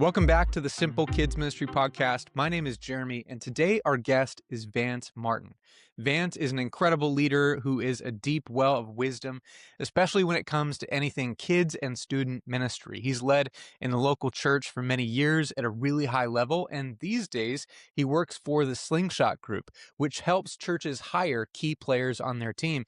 Welcome back to the Simple Kids Ministry Podcast. My name is Jeremy, and today our guest is Vance Martin. Vance is an incredible leader who is a deep well of wisdom, especially when it comes to anything kids and student ministry. He's led in the local church for many years at a really high level, and these days he works for the Slingshot group, which helps churches hire key players on their team.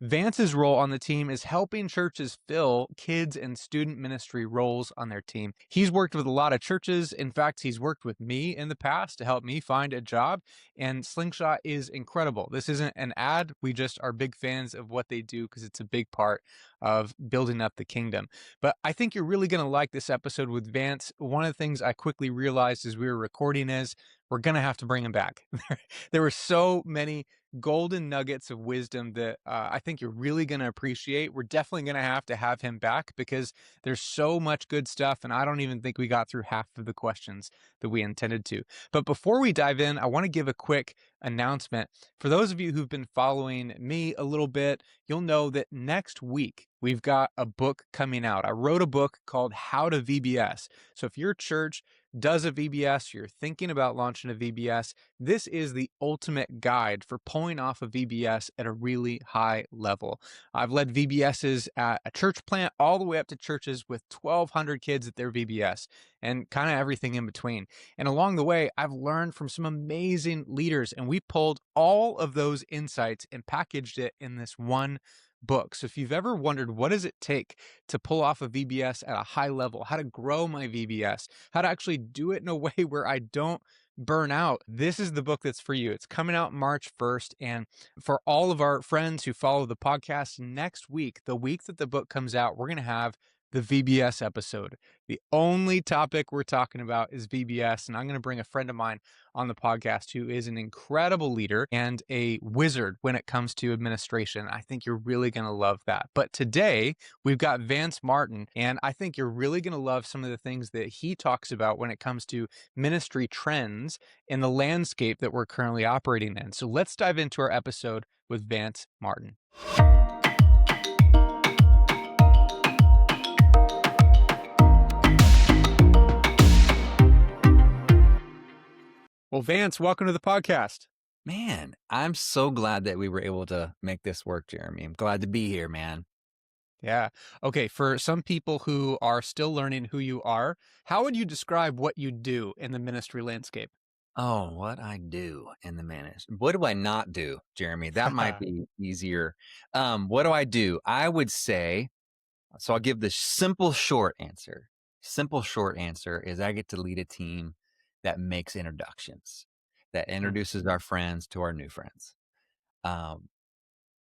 Vance's role on the team is helping churches fill kids and student ministry roles on their team. He's worked with a lot of churches. In fact, he's worked with me in the past to help me find a job, and Slingshot is incredible. This isn't an ad. We just are big fans of what they do because it's a big part of building up the kingdom. But I think you're really going to like this episode with Vance. One of the things I quickly realized as we were recording is we're going to have to bring him back. There were so many golden nuggets of wisdom that I think you're really going to appreciate. We're definitely going to have him back because there's so much good stuff, and I don't even think we got through half of the questions that we intended to. But before we dive in, I want to give a quick announcement. For those of you who've been following me a little bit, you'll know that next week we've got a book coming out. I wrote a book called How to VBS. So if your church does a VBS, you're thinking about launching a VBS, this is the ultimate guide for pulling off a VBS at a really high level. I've led VBSs at a church plant all the way up to churches with 1,200 kids at their VBS and kind of everything in between. And along the way, I've learned from some amazing leaders, and we pulled all of those insights and packaged it in this one book. So if you've ever wondered what does it take to pull off a VBS at a high level, how to grow my VBS, how to actually do it in a way where I don't burn out, this is the book that's for you. It's coming out March 1st. And for all of our friends who follow the podcast, next week, the week that the book comes out, we're going to have the VBS episode. The only topic we're talking about is VBS, and I'm going to bring a friend of mine on the podcast who is an incredible leader and a wizard when it comes to administration. I think you're really going to love that. But today we've got Vance Martin, and I think you're really going to love some of the things that he talks about when it comes to ministry trends in the landscape that we're currently operating in. So let's dive into our episode with Vance Martin. Well, Vance, welcome to the podcast. Man, I'm so glad that we were able to make this work, Jeremy. I'm glad to be here, man. Yeah. Okay. For some people who are still learning who you are, how would you describe what you do in the ministry landscape? Oh, what I do in the ministry. What do I not do, Jeremy? That might be easier. What do I do? I would say, so I'll give the simple short answer. Simple short answer is I get to lead a team that makes introductions, that introduces our friends to our new friends.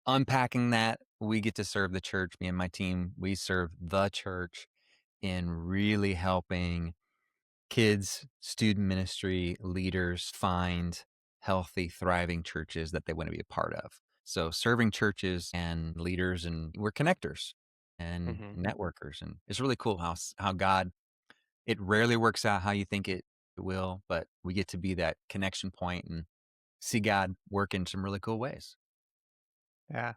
Unpacking that, we get to serve the church. Me and my team, we serve the church in really helping kids, student ministry leaders find healthy, thriving churches that they want to be a part of. So serving churches and leaders, and we're connectors and networkers. And it's really cool how God, it rarely works out how you think it will, but we get to be that connection point and see God work in some really cool ways. Yeah.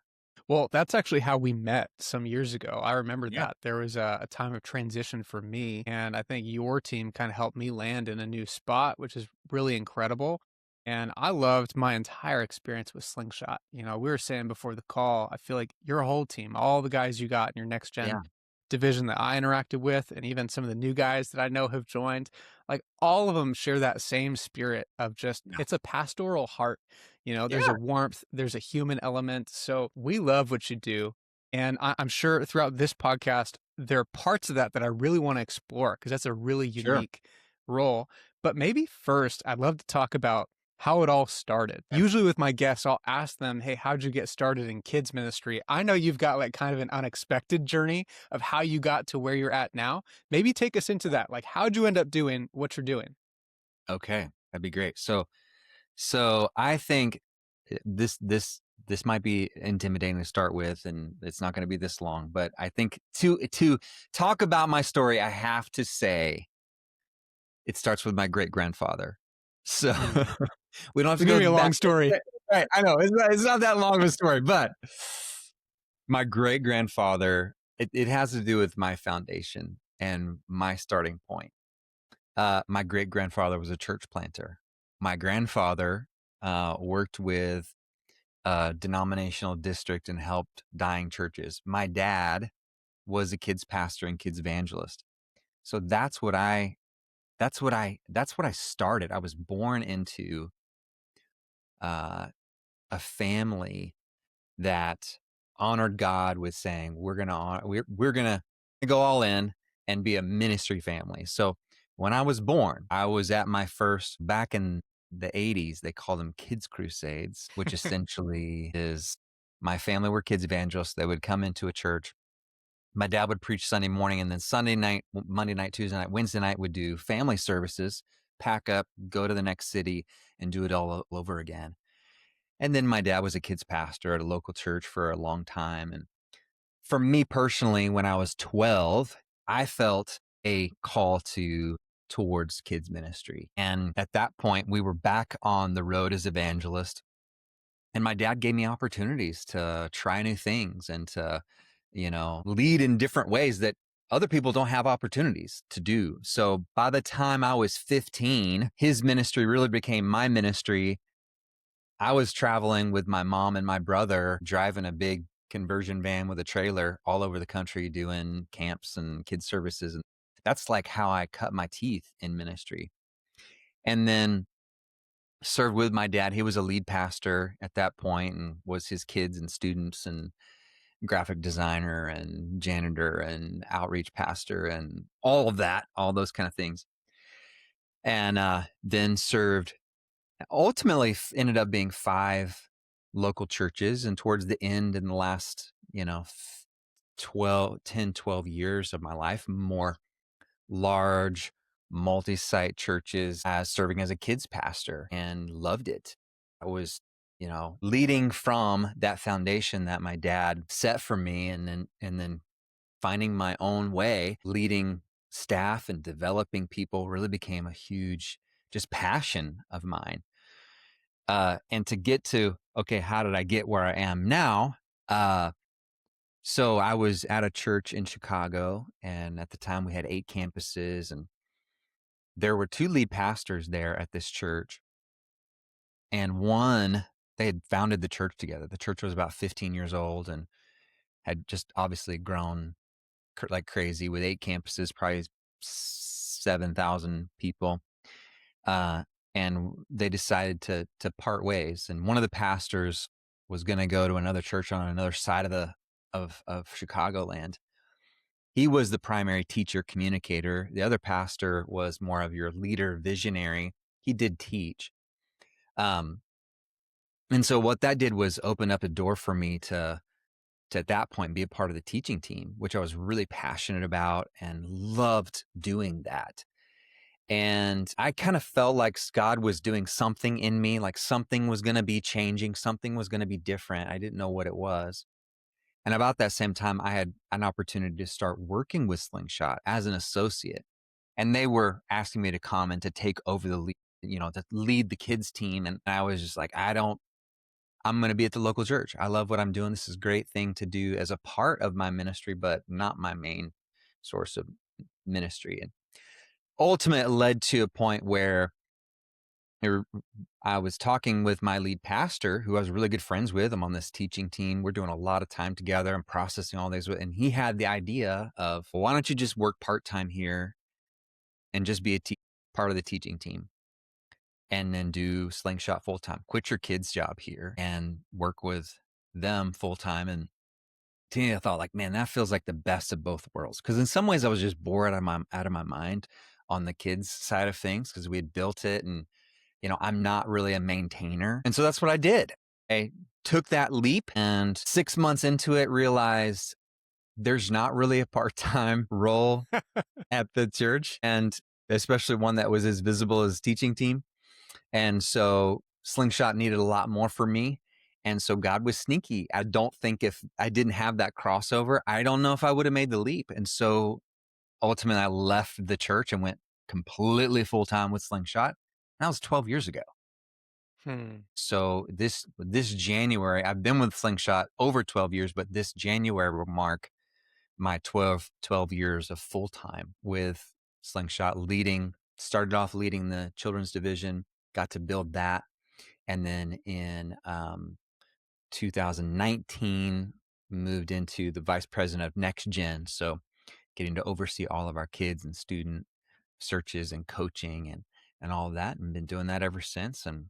Well, that's actually how we met some years ago. I remember that. There was a time of transition for me, and I think your team kind of helped me land in a new spot, which is really incredible. And I loved my entire experience with Slingshot. You know, we were saying before the call, I feel like your whole team, all the guys you got in your NextGen division that I interacted with, and even some of the new guys that I know have joined, like all of them share that same spirit of just, it's a pastoral heart. You know, there's a warmth, there's a human element. So we love what you do. And I'm sure throughout this podcast, there are parts of that I really want to explore because that's a really unique role. But maybe first, I'd love to talk about how it all started. Usually with my guests, I'll ask them, hey, how'd you get started in kids ministry? I know you've got like kind of an unexpected journey of how you got to where you're at now. Maybe take us into that. Like, how'd you end up doing what you're doing? Okay, that'd be great. So I think this might be intimidating to start with, and it's not going to be this long, but I think to talk about my story, I have to say it starts with my great-grandfather. So we don't have to go a long story. Right, I know it's not that long of a story, but my great-grandfather, it has to do with my foundation and my starting point. My great-grandfather was a church planter. My grandfather, worked with a denominational district and helped dying churches. My dad was a kids pastor and kids evangelist. So that's what I started. I was born into, uh, a family that honored God with saying, we're gonna go all in and be a ministry family. So when I was born, I was at my first, back in the 80s, they called them kids crusades, which essentially is, my family were kids evangelists. They would come into a church. My dad would preach Sunday morning, and then Sunday night, Monday night, Tuesday night, Wednesday night would do family services, pack up, go to the next city, and do it all over again. And then my dad was a kids pastor at a local church for a long time. And for me personally, when I was 12, I felt a call towards kids ministry. And at that point, we were back on the road as evangelists. And my dad gave me opportunities to try new things and to, lead in different ways that other people don't have opportunities to do. So by the time I was 15, his ministry really became my ministry. I was traveling with my mom and my brother, driving a big conversion van with a trailer all over the country, doing camps and kids services. And that's like how I cut my teeth in ministry. And then served with my dad. He was a lead pastor at that point and was his kids and students and graphic designer and janitor and outreach pastor and all of that, all those kind of things. And then served, ultimately ended up being 5 local churches. And towards the end, in the last, 12 years of my life, more large multi-site churches, as serving as a kids pastor, and loved it. I was, leading from that foundation that my dad set for me, and then finding my own way, leading staff and developing people really became a huge just passion of mine. And to get to, okay, how did I get where I am now? So I was at a church in Chicago, and at the time we had 8 campuses, and there were 2 lead pastors there at this church. And one, they had founded the church together. The church was about 15 years old and had just obviously grown like crazy, with 8 campuses, probably 7,000 people. Uh, and they decided to part ways. And one of the pastors was going to go to another church on another side of Chicagoland. He was the primary teacher communicator. The other pastor was more of your leader visionary. He did teach. Um, and so what that did was open up a door for me to at that point be a part of the teaching team, which I was really passionate about and loved doing that. And I kind of felt like God was doing something in me, like something was going to be changing, something was going to be different. I didn't know what it was. And about that same time, I had an opportunity to start working with Slingshot as an associate. And they were asking me to come and to take over the lead, to lead the kids team. And I was just like, I'm going to be at the local church. I love what I'm doing. This is a great thing to do as a part of my ministry, but not my main source of ministry. And ultimately, it led to a point where I was talking with my lead pastor, who I was really good friends with. I'm on this teaching team. We're doing a lot of time together. I'm processing all these. And he had the idea of, well, why don't you just work part-time here and just be part of the teaching team, and then do Slingshot full-time. Quit your kid's job here and work with them full-time. And to me, I thought, like, man, that feels like the best of both worlds. Because in some ways I was just bored out of my mind on the kids side of things, because we had built it, and I'm not really a maintainer. And so that's what I did. I took that leap, and 6 months into it, realized there's not really a part-time role at the church, and especially one that was as visible as teaching team. And so Slingshot needed a lot more for me. And so God was sneaky. I don't think, if I didn't have that crossover, I don't know if I would have made the leap. And so ultimately I left the church and went completely full-time with Slingshot. And that was 12 years ago. So this January, I've been with Slingshot over 12 years, but this January will mark my 12 years of full-time with Slingshot, leading started off leading the children's division, got to build that. And then in 2019, moved into the vice president of NextGen. So getting to oversee all of our kids and student searches and coaching and all of that, and been doing that ever since. And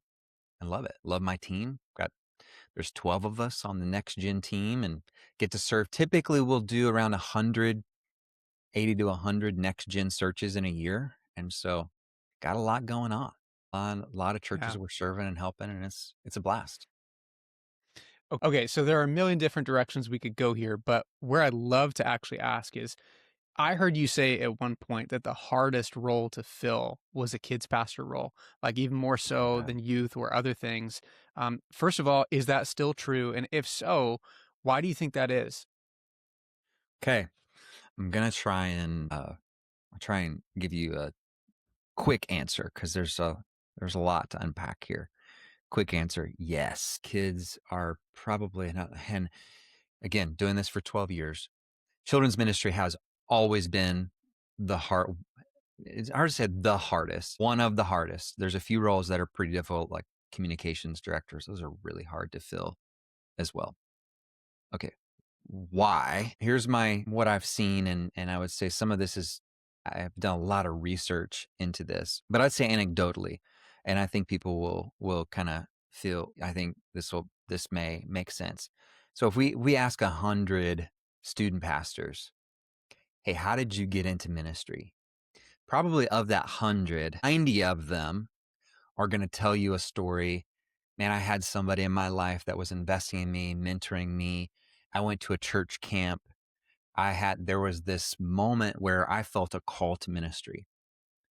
I love it. Love my team. There's 12 of us on the NextGen team and get to serve. Typically, we'll do around 80 to 100 NextGen searches in a year. And so got a lot going on. A lot of churches Yeah. we're serving and helping, and it's a blast. Okay, so there are a million different directions we could go here, but where I'd love to actually ask is I heard you say at one point that the hardest role to fill was a kids pastor role, like even more so Yeah. than youth or other things. First of all, is that still true? And if so, why do you think that is? Okay. I'm gonna try and give you a quick answer because there's a lot to unpack here. Quick answer: yes, kids are probably not. And again, doing this for 12 years, children's ministry has always been the hard. It's hard to say the hardest. One of the hardest. There's a few roles that are pretty difficult, like communications directors. Those are really hard to fill as well. Okay, why? Here's what I've seen, and I would say some of this is I've done a lot of research into this, but I'd say anecdotally, and I think people will kind of feel. I think this may make sense. So if we ask 100 student pastors, hey, how did you get into ministry? Probably of that 100, 90 of them are going to tell you a story. Man, I had somebody in my life that was investing in me, mentoring me. I went to a church camp. There was this moment where I felt a call to ministry.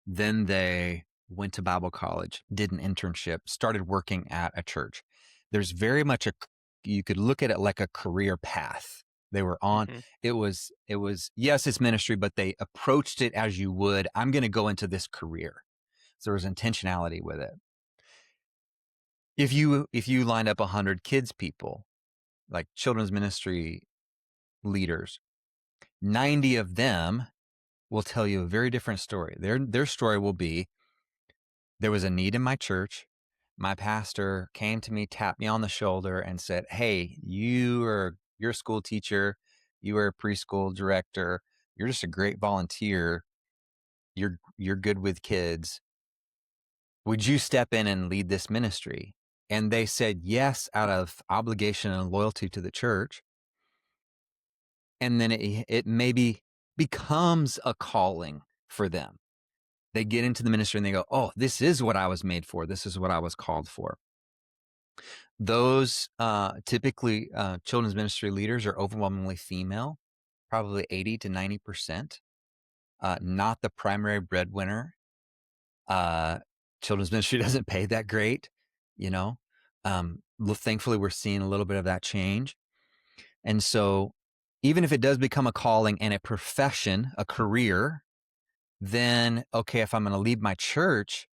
Then they went to Bible college, did an internship, started working at a church. There's very much you could look at it like a career path they were on. Hmm. It was, yes, it's ministry, but they approached it as you would, I'm going to go into this career. So there was intentionality with it. If you lined up 100 kids people, like children's ministry leaders, 90 of them will tell you a very different story. Their story will be, there was a need in my church. My pastor came to me, tapped me on the shoulder and said, "Hey, you're a school teacher, you are a preschool director, you're just a great volunteer. You're good with kids. Would you step in and lead this ministry?" And they said yes out of obligation and loyalty to the church. And then it maybe becomes a calling for them. They get into the ministry and they go, "Oh, this is what I was made for. This is what I was called for." Those typically children's ministry leaders are overwhelmingly female, probably 80 to 90%. Not the primary breadwinner. Children's ministry doesn't pay that great, you know. Thankfully, we're seeing a little bit of that change. And so, even if it does become a calling and a profession, a career, then okay, if I'm going to leave my church,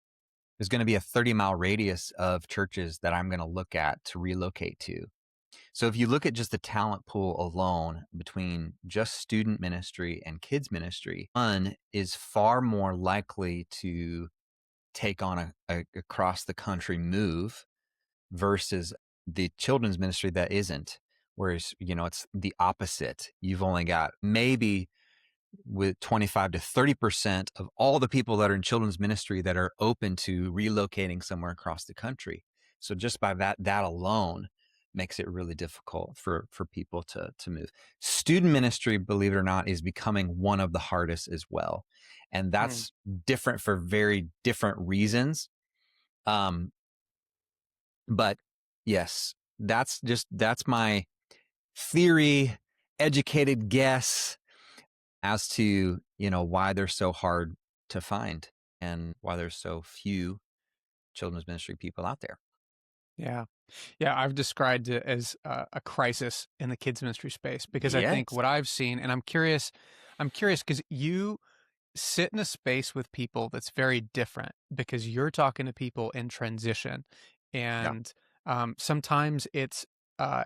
there's going to be a 30-mile radius of churches that I'm going to look at to relocate to. So if you look at just the talent pool alone between just student ministry and kids ministry, one is far more likely to take on a across the country move versus the children's ministry that isn't. Whereas, it's the opposite. You've only got maybe with 25 to 30% of all the people that are in children's ministry that are open to relocating somewhere across the country. So just by that alone makes it really difficult for people to move. Student ministry, believe it or not, is becoming one of the hardest as well. And that's different for very different reasons. But yes, that's my theory, educated guess as to, why they're so hard to find and why there's so few children's ministry people out there. Yeah. Yeah. I've described it as a crisis in the kids ministry space because I think Yes. what I've seen, and I'm curious because you sit in a space with people that's very different because you're talking to people in transition. Yeah. And sometimes it's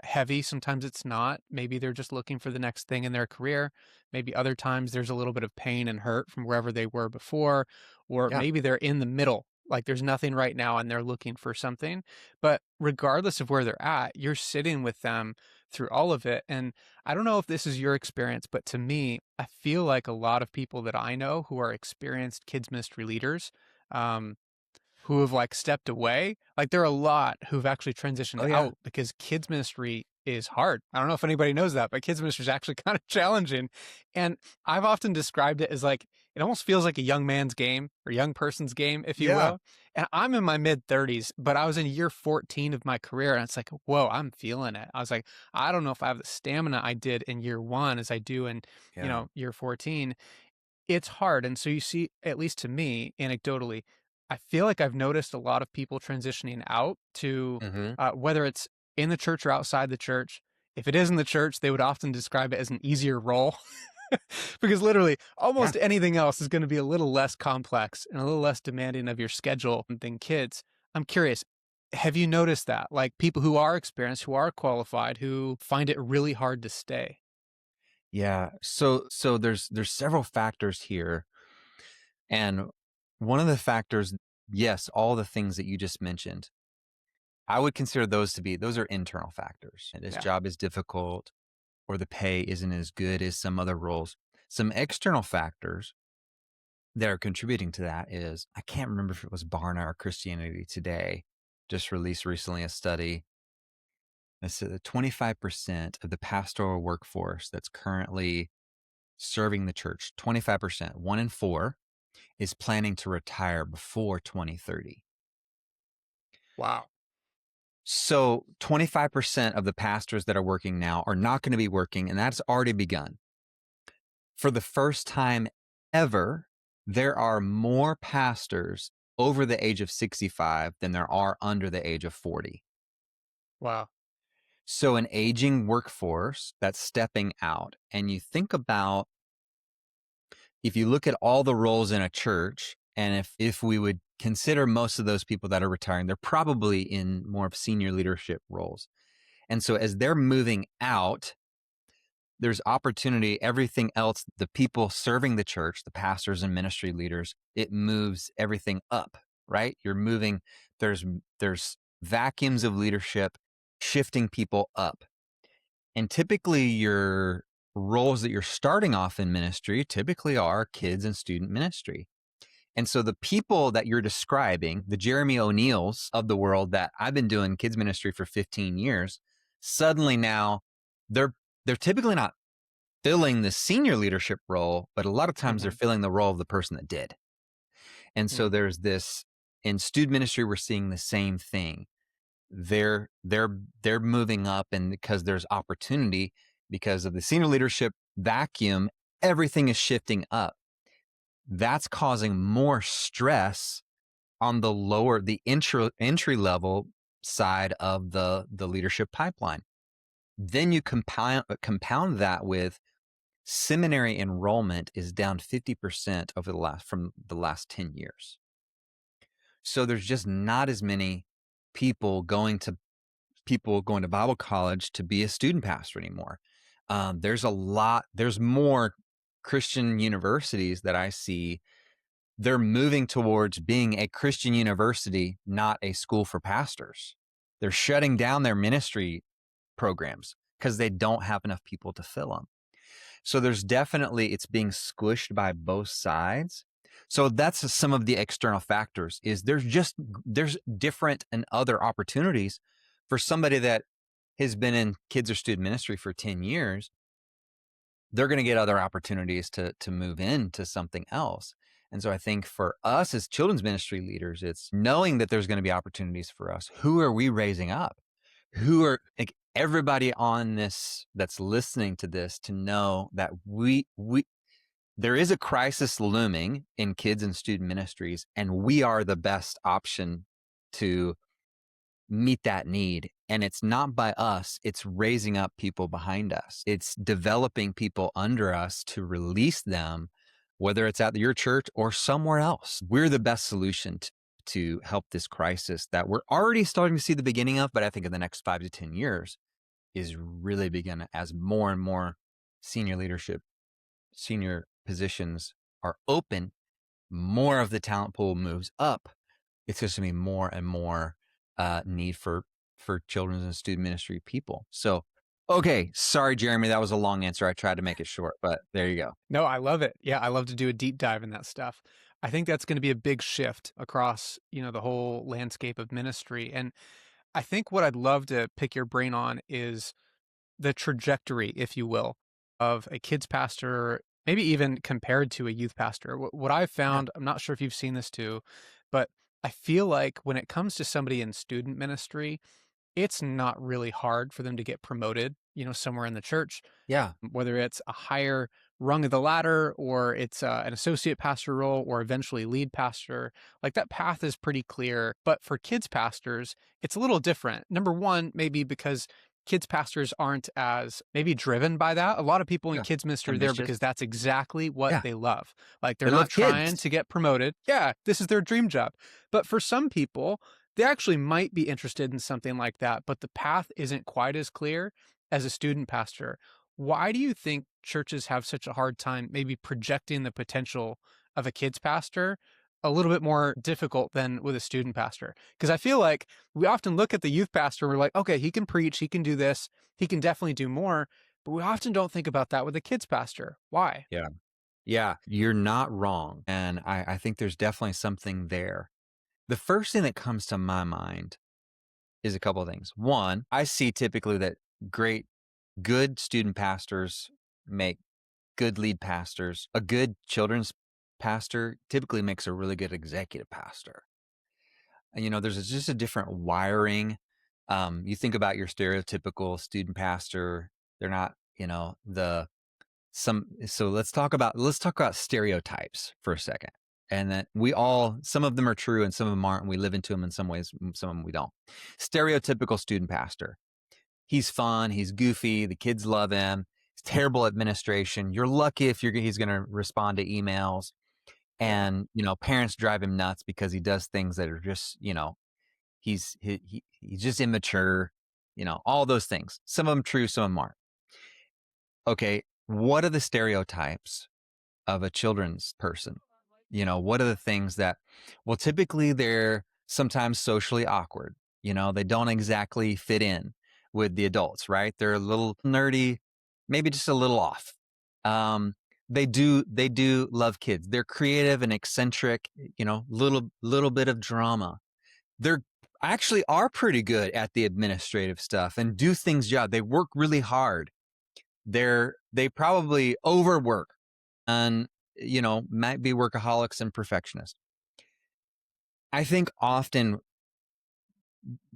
heavy, sometimes it's not. Maybe they're just looking for the next thing in their career. Maybe other times there's a little bit of pain and hurt from wherever they were before. or Yeah. maybe they're in the middle. Like there's nothing right now and they're looking for something. But regardless of where they're at, you're sitting with them through all of it. And I don't know if this is your experience, but to me, I feel like a lot of people that I know who are experienced kids ministry leaders, um, who have like stepped away. Like there are a lot who've actually transitioned Oh, yeah. out because kids ministry is hard. I don't know if anybody knows that, but kids ministry is actually kind of challenging. And I've often described it as like it almost feels like a young man's game or young person's game, if you Yeah. will. And I'm in my mid 30s, but I was in year 14 of my career and it's like, whoa, I'm feeling it. I was like, I don't know if I have the stamina I did in year 1 as I do in, Yeah. year 14. It's hard, and so you see, at least to me, anecdotally, I feel like I've noticed a lot of people transitioning out to, Mhm. whether it's in the church or outside the church. If it is in the church, they would often describe it as an easier role because literally Yeah. almost anything else is gonna be a little less complex and a little less demanding of your schedule than kids. I'm curious, have you noticed that? Like, people who are experienced, who are qualified, who find it really hard to stay? Yeah. So there's several factors here. And one of the factors, yes, all the things that you just mentioned, I would consider those are internal factors. And this Yeah. job is difficult or the pay isn't as good as some other roles. Some external factors that are contributing to that is I can't remember if it was Barna or Christianity Today just released recently a study that said that 25% of the pastoral workforce that's currently serving the church, 25%, 1 in 4, is planning to retire before 2030. Wow. So 25% of the pastors that are working now are not going to be working, and that's already begun. For the first time ever, there are more pastors over the age of 65 than there are under the age of 40. Wow. So an aging workforce that's stepping out, and you think about if you look at all the roles in a church, and if we would consider most of those people that are retiring, they're probably in more of senior leadership roles. And so as they're moving out, there's opportunity. Everything else, the people serving the church, the pastors and ministry leaders, it moves everything up, right? You're moving, there's vacuums of leadership shifting people up. And typically your roles that you're starting off in ministry typically are kids and student ministry. And so the people that you're describing, the Jeremy O'Neills of the world that I've been doing kids ministry for 15 years, suddenly now they're they're typically not filling the senior leadership role, but a lot of times they're Mhm. filling the role of the person that did. And so Mm. there's this in student ministry, we're seeing the same thing. They're moving up, and because there's opportunity because of the senior leadership vacuum, everything is shifting up. That's causing more stress on the entry level side of the leadership pipeline. Then you compound that with seminary enrollment is down 50% over from the last 10 years. So there's just not as many people going to Bible college to be a student pastor anymore. There's more Christian universities that I see. They're moving towards being a Christian university, not a school for pastors. They're shutting down their ministry programs because they don't have enough people to fill them. So there's definitely, it's being squished by both sides. So that's some of the external factors is there's different and other opportunities for somebody that has been in kids or student ministry for 10 years. They're going to get other opportunities to move into something else. And so I think for us as children's ministry leaders, it's knowing that there's going to be opportunities for us. Who are we raising up? Who are like everybody on this that's listening to this to know that we there is a crisis looming in kids and student ministries, and we are the best option to meet that need. And it's not by us, it's raising up people behind us. It's developing people under us to release them, whether it's at your church or somewhere else. We're the best solution to help this crisis that we're already starting to see the beginning of, but I think in the next 5 to 10 years is really beginning as more and more senior leadership, senior positions are open. more of the talent pool moves up, it's just gonna be more and more need for children's and student ministry people. So, okay, sorry, Jeremy, that was a long answer. I tried to make it short, but there you go. No, I love it. Yeah, I love to do a deep dive in that stuff. I think that's going to be a big shift across, the whole landscape of ministry. And I think what I'd love to pick your brain on is the trajectory, if you will, of a kids pastor, maybe even compared to a youth pastor. What I've Yeah, found, I'm not sure if you've seen this too, but I feel like when it comes to somebody in student ministry, it's not really hard for them to get promoted, somewhere in the church, yeah, whether it's a higher rung of the ladder or it's an associate pastor role or eventually lead pastor. Like that path is pretty clear. But for kids pastors, it's a little different. Number one, maybe because kids pastors aren't as maybe driven by that. A lot of people in yeah. kids ministry are there Ambitious. because that's exactly what Yeah, they love. Like they're they not love trying kids. to get promoted. Yeah, this is their dream job. But for some people, they actually might be interested in something like that, but the path isn't quite as clear as a student pastor. Why do you think churches have such a hard time maybe projecting the potential of a kids pastor a little bit more difficult than with a student pastor? Because I feel like we often look at the youth pastor, we're like, okay, he can preach, he can do this, he can definitely do more. But we often don't think about that with a kids pastor. Why? Yeah. Yeah, you're not wrong. And I think there's definitely something there. The first thing that comes to my mind is a couple of things. One, I see typically that good student pastors make good lead pastors. A good children's pastor typically makes a really good executive pastor. And, there's just a different wiring. You think about your stereotypical student pastor, they're not, so let's talk about stereotypes for a second. And that some of them are true and some of them aren't, and we live into them in some ways, some of them we don't. Stereotypical student pastor. He's fun, he's goofy, the kids love him. He's terrible administration. You're lucky if he's going to respond to emails. Yeah. And, parents drive him nuts because he does things that are just, he's just immature, all those things. Some of them true, some of them aren't. Okay, what are the stereotypes of a children's person? What are the things that, well, typically they're sometimes socially awkward. They don't exactly fit in with the adults, right? They're a little nerdy, maybe just a little off. They do love kids. They're creative and eccentric, little bit of drama. They're actually are pretty good at the administrative stuff and do things job. They work really hard. They probably overwork and might be workaholics and perfectionists. I think often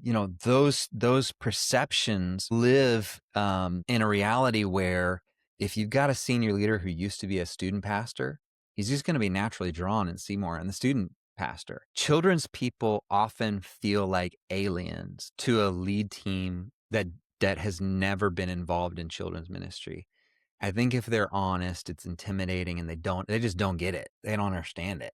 those perceptions live in a reality where if you've got a senior leader who used to be a student pastor, he's just going to be naturally drawn and see more in the student pastor. Children's people often feel like aliens to a lead team that has never been involved in children's ministry. I think if they're honest, it's intimidating and they just don't get it. They don't understand it.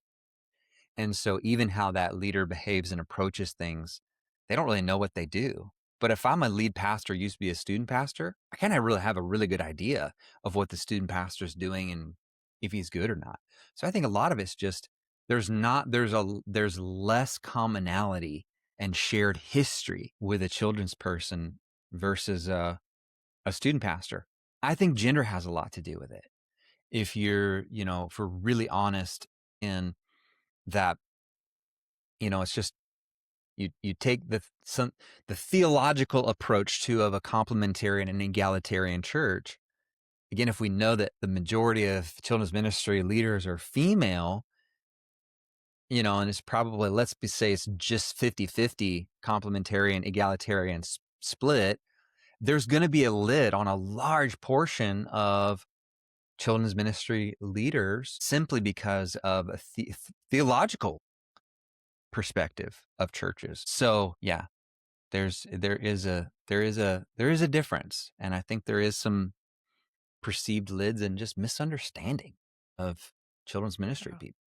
And so even how that leader behaves and approaches things, they don't really know what they do. But if I'm a lead pastor, used to be a student pastor, I kind of really have a really good idea of what the student pastor is doing and if he's good or not. So I think a lot of it's just there's less commonality and shared history with a children's person versus a student pastor. I think gender has a lot to do with it. If you're, if we're really honest in that, it's just you take the theological approach of a complementarian and egalitarian church. Again, if we know that the majority of children's ministry leaders are female, and it's probably, say it's just 50-50 complementarian, egalitarian split, there's going to be a lid on a large portion of children's ministry leaders simply because of a theological perspective of churches. So yeah, there is a difference, and I think there is some perceived lids and just misunderstanding of children's ministry Yeah. people.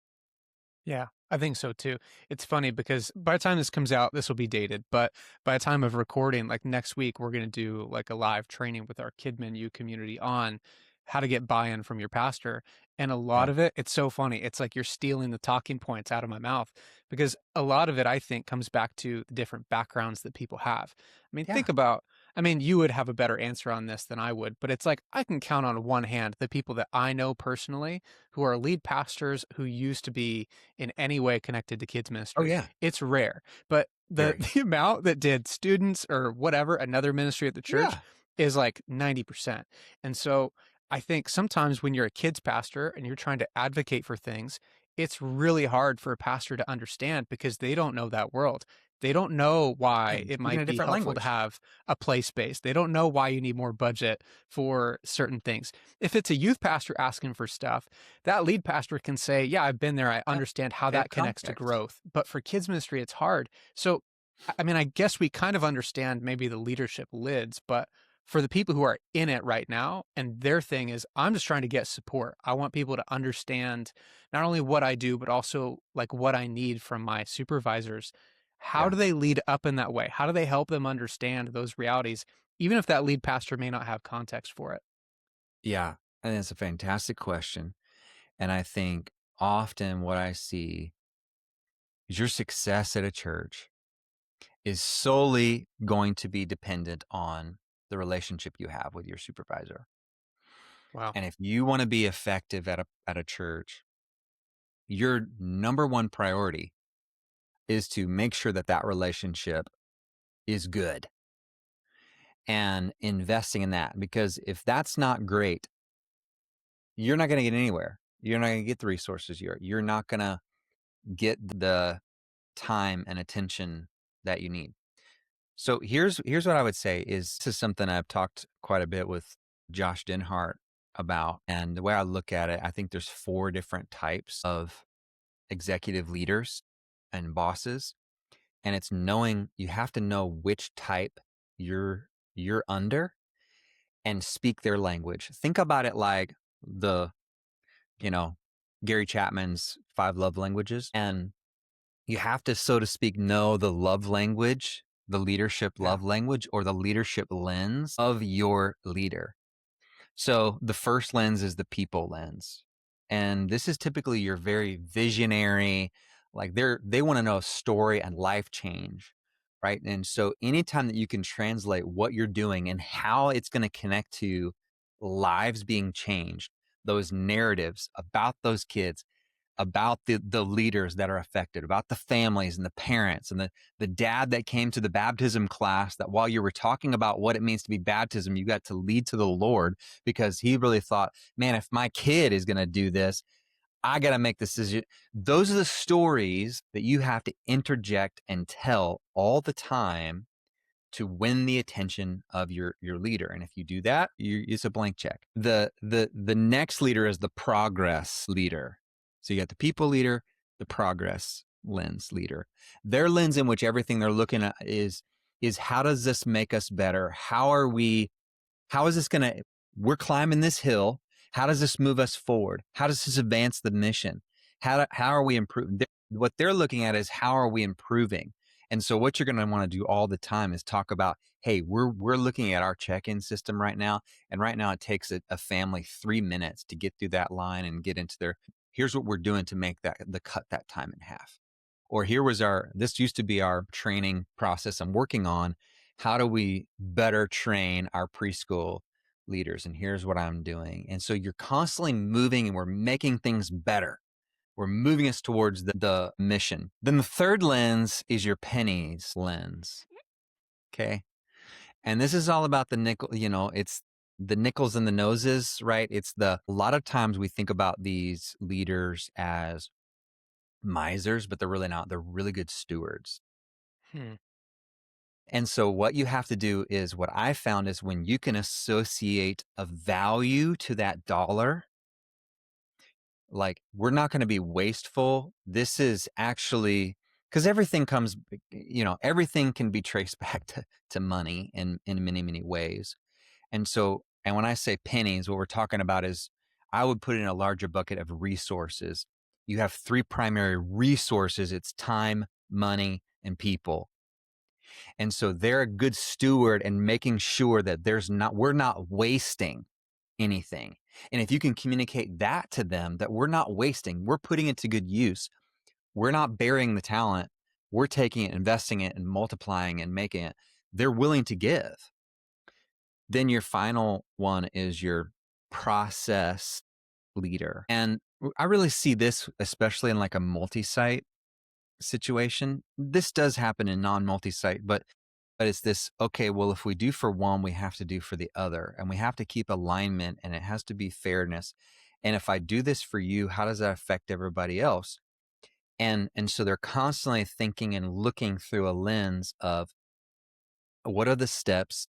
Yeah, I think so too. It's funny because by the time this comes out, this will be dated. But by the time of recording, like next week, we're going to do like a live training with our Kid Menu community on how to get buy-in from your pastor. And a lot Yeah. of it, it's so funny. It's like you're stealing the talking points out of my mouth because a lot of it, I think, comes back to the different backgrounds that people have. I mean, Yeah. think about, I mean, you would have a better answer on this than I would, but it's like I can count on one hand the people that I know personally who are lead pastors who used to be in any way connected to kids Oh, ministry. yeah. It's rare, but the Very. the amount that did students or whatever another ministry at the church Yeah. is like 90%. And so I think sometimes when you're a kids pastor and you're trying to advocate for things, it's really hard for a pastor to understand because they don't know that world. They don't know Yeah. why You're it speaking might a be different helpful to language. have a play space. They don't know why you need more budget for certain things. If it's a youth pastor asking for stuff, that lead pastor can say, "Yeah, I've been there. I Yep. understand how They have that connects to context. growth." But for kids ministry, it's hard. So, I mean, I guess we kind of understand maybe the leadership lids, but for the people who are in it right now, and their thing is, I'm just trying to get support. I want people to understand not only what I do, but also like what I need from my supervisors. How Yeah. do they lead up in that way? How do they help them understand those realities, even if that lead pastor may not have context for it? Yeah. And it's a fantastic question. And I think often what I see is your success at a church is solely going to be dependent on the relationship you have with your supervisor. Wow. And if you want to be effective at a church, your number one priority is to make sure that that relationship is good and investing in that. Because if that's not great, you're not going to get anywhere. You're not going to get the resources. You're not going to get the time and attention that you need. So here's what I would say is this is something I've talked quite a bit with Josh Denhart about. And the way I look at it, I think there's 4 different types of executive leaders and bosses. And it's knowing you have to know which type you're under and speak their language. Think about it like the, you know, Gary Chapman's 5 love languages. And you have to, so to speak, know the love language, the leadership Yeah. love language, or the leadership lens of your leader. So the first lens is the people lens. And this is typically your very visionary, like they want to know story and life change, right? And so anytime that you can translate what you're doing and how it's going to connect to lives being changed, those narratives about those kids, about the leaders that are affected, about the families and the parents and the dad that came to the baptism class that while you were talking about what it means to be baptism, you got to lead to the Lord because he really thought, man, if my kid is going to do this, I got to make this decision. Those are the stories that you have to interject and tell all the time to win the attention of your leader. And if you do that, it's a blank check. The next leader is the progress leader. So you got the people leader, the progress lens leader. Their lens in which everything they're looking at is how does this make us better? How is this going to, we're climbing this hill. How does this move us forward? How does this advance the mission? How are we improving? What they're looking at is how are we improving? And so what you're going to want to do all the time is talk about, hey, we're looking at our check-in system right now. And right now it takes a family 3 minutes to get through that line and get into here's what we're doing to make cut that time in half. Or this used to be our training process I'm working on. How do we better train our preschool leaders? And here's what I'm doing. And so you're constantly moving and we're making things better. We're moving us towards the mission. Then the third lens is your pennies lens. Okay. And this is all about the nickel, it's the nickels and the noses, right? A lot of times we think about these leaders as misers, but they're really not. They're really good stewards. Hmm. And so what you have to do is what I found is when you can associate a value to that dollar, like we're not going to be wasteful. This is actually because everything can be traced back to money in many, many ways. And when I say pennies, what we're talking about is I would put in a larger bucket of resources. You have 3 primary resources. It's time, money, and people. And so they're a good steward and making sure that we're not wasting anything. And if you can communicate that to them, that we're not wasting, we're putting it to good use, we're not burying the talent, we're taking it, investing it, and multiplying and making it, they're willing to give. Then your final one is your process leader. And I really see this, especially in like a multi-site situation. This does happen in non-multi-site, but it's this, okay, well, if we do for one, we have to do for the other, and we have to keep alignment, and it has to be fairness. And if I do this for you, how does that affect everybody else? And so they're constantly thinking and looking through a lens of, what are the steps?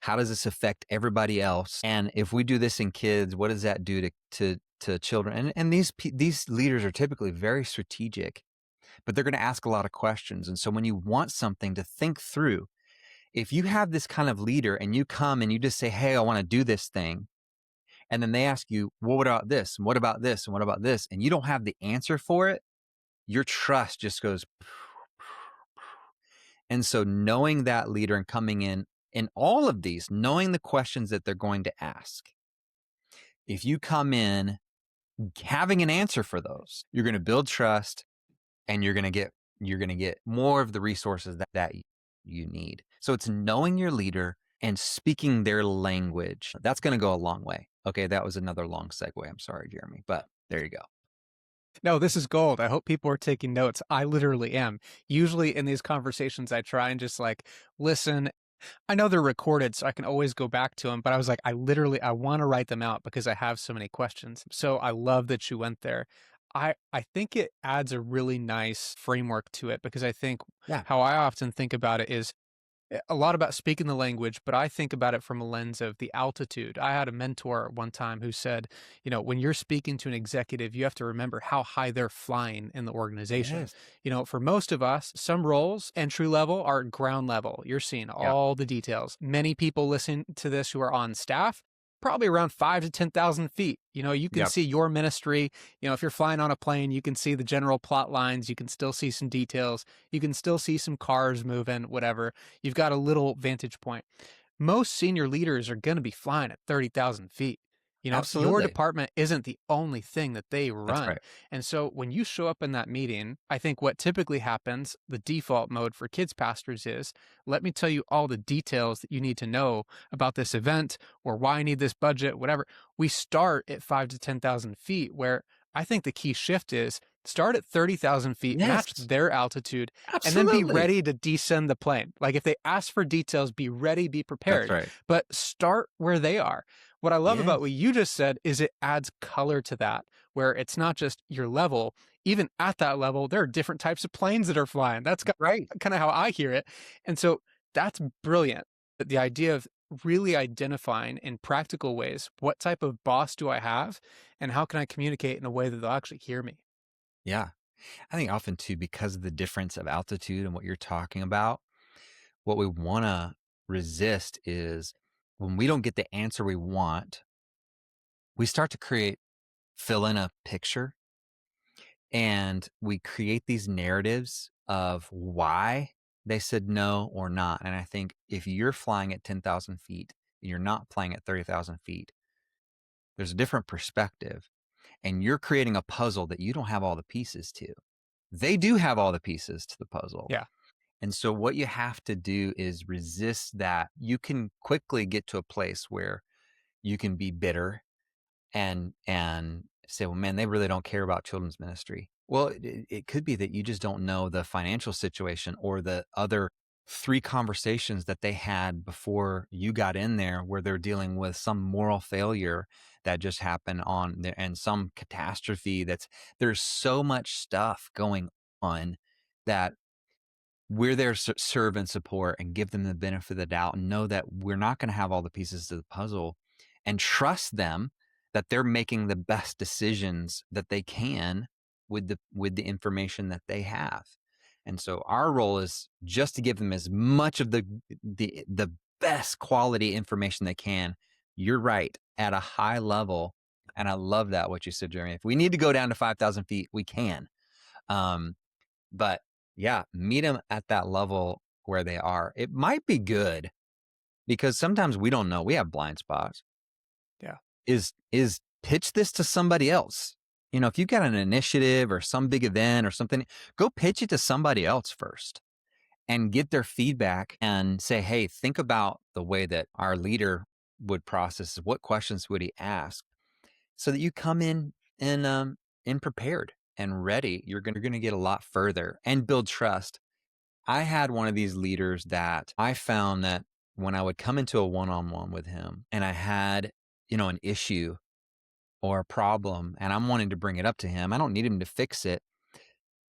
How does this affect everybody else? And if we do this in kids, what does that do to children? And these leaders are typically very strategic, but they're going to ask a lot of questions. And so when you want something to think through, if you have this kind of leader and you come and you just say, hey, I want to do this thing, and then they ask you, well, what about this? And what about this? And what about this? And you don't have the answer for it, your trust just goes. And so knowing that leader and coming in all of these, knowing the questions that they're going to ask, if you come in having an answer for those, you're going to build trust, and you're going to get more of the resources that you need. So it's knowing your leader and speaking their language. That's going to go a long way. Okay, that was another long segue. I'm sorry, Jeremy, but there you go. No, this is gold. I hope people are taking notes. I literally am. Usually in these conversations, I try and just like listen. I know they're recorded, so I can always go back to them. But I was like, I want to write them out because I have so many questions. So I love that you went there. I think it adds a really nice framework to it, because I think Yeah. how I often think about it is a lot about speaking the language, but I think about it from a lens of the altitude. I had a mentor one time who said, when you're speaking to an executive, you have to remember how high they're flying in the organization. Yes. For most of us, some roles, entry level, are ground level. You're seeing Yeah. all the details. Many people listen to this who are on staff, probably around 5 to 10,000 feet. You can Yep. see your ministry. If you're flying on a plane, you can see the general plot lines. You can still see some details. You can still see some cars moving, whatever. You've got a little vantage point. Most senior leaders are going to be flying at 30,000 feet. Your Absolutely. department isn't the only thing that they That's run. right. And so when you show up in that meeting, I think what typically happens, the default mode for kids pastors is, let me tell you all the details that you need to know about this event, or why I need this budget, whatever. We start at 5 to 10,000 feet, where I think the key shift is start at 30,000 feet, match Yes. their altitude, and then be Absolutely. ready to descend the plane. Like if they ask for details, be ready, be That's prepared, right. but start where they are. What I love about Yes. what you just said is it adds color to that, where it's not just your level. Even at that level, there are different types of planes that are flying. That's Right. kind of how I hear it. And so that's brilliant. The idea of really identifying in practical ways, what type of boss do I have, and how can I communicate in a way that they'll actually hear me? Yeah. I think often too, because of the difference of altitude and what you're talking about, what we want to resist is when we don't get the answer we want, we start to fill in a picture, and we create these narratives of why they said no or not. And I think if you're flying at 10,000 feet and you're not flying at 30,000 feet, there's a different perspective, and you're creating a puzzle that you don't have all the pieces to. They do have all the pieces to the puzzle. Yeah. And so what you have to do is resist that. You can quickly get to a place where you can be bitter and say, well, man, they really don't care about children's ministry. Well, it could be that you just don't know the financial situation or the other 3 conversations that they had before you got in there, where they're dealing with some moral failure that just happened on there and some catastrophe. There's so much stuff going on that we're there to serve and support and give them the benefit of the doubt, and know that we're not going to have all the pieces to the puzzle, and trust them that they're making the best decisions that they can with the information that they have. And so our role is just to give them as much of the best quality information they can. You're right, at a high level. And I love that, what you said, Jeremy. If we need to go down to 5,000 feet, we can. But yeah, meet them at that level where they are. It might be good, because sometimes we don't know. We have blind spots. Yeah. Is pitch this to somebody else. If you've got an initiative or some big event or something, go pitch it to somebody else first and get their feedback and say, hey, think about the way that our leader would process. What questions would he ask? So that you come in prepared and ready. You're gonna get a lot further and build trust. I had one of these leaders that I found that when I would come into a one-on-one with him and I had, an issue or a problem and I'm wanting to bring it up to him, I don't need him to fix it.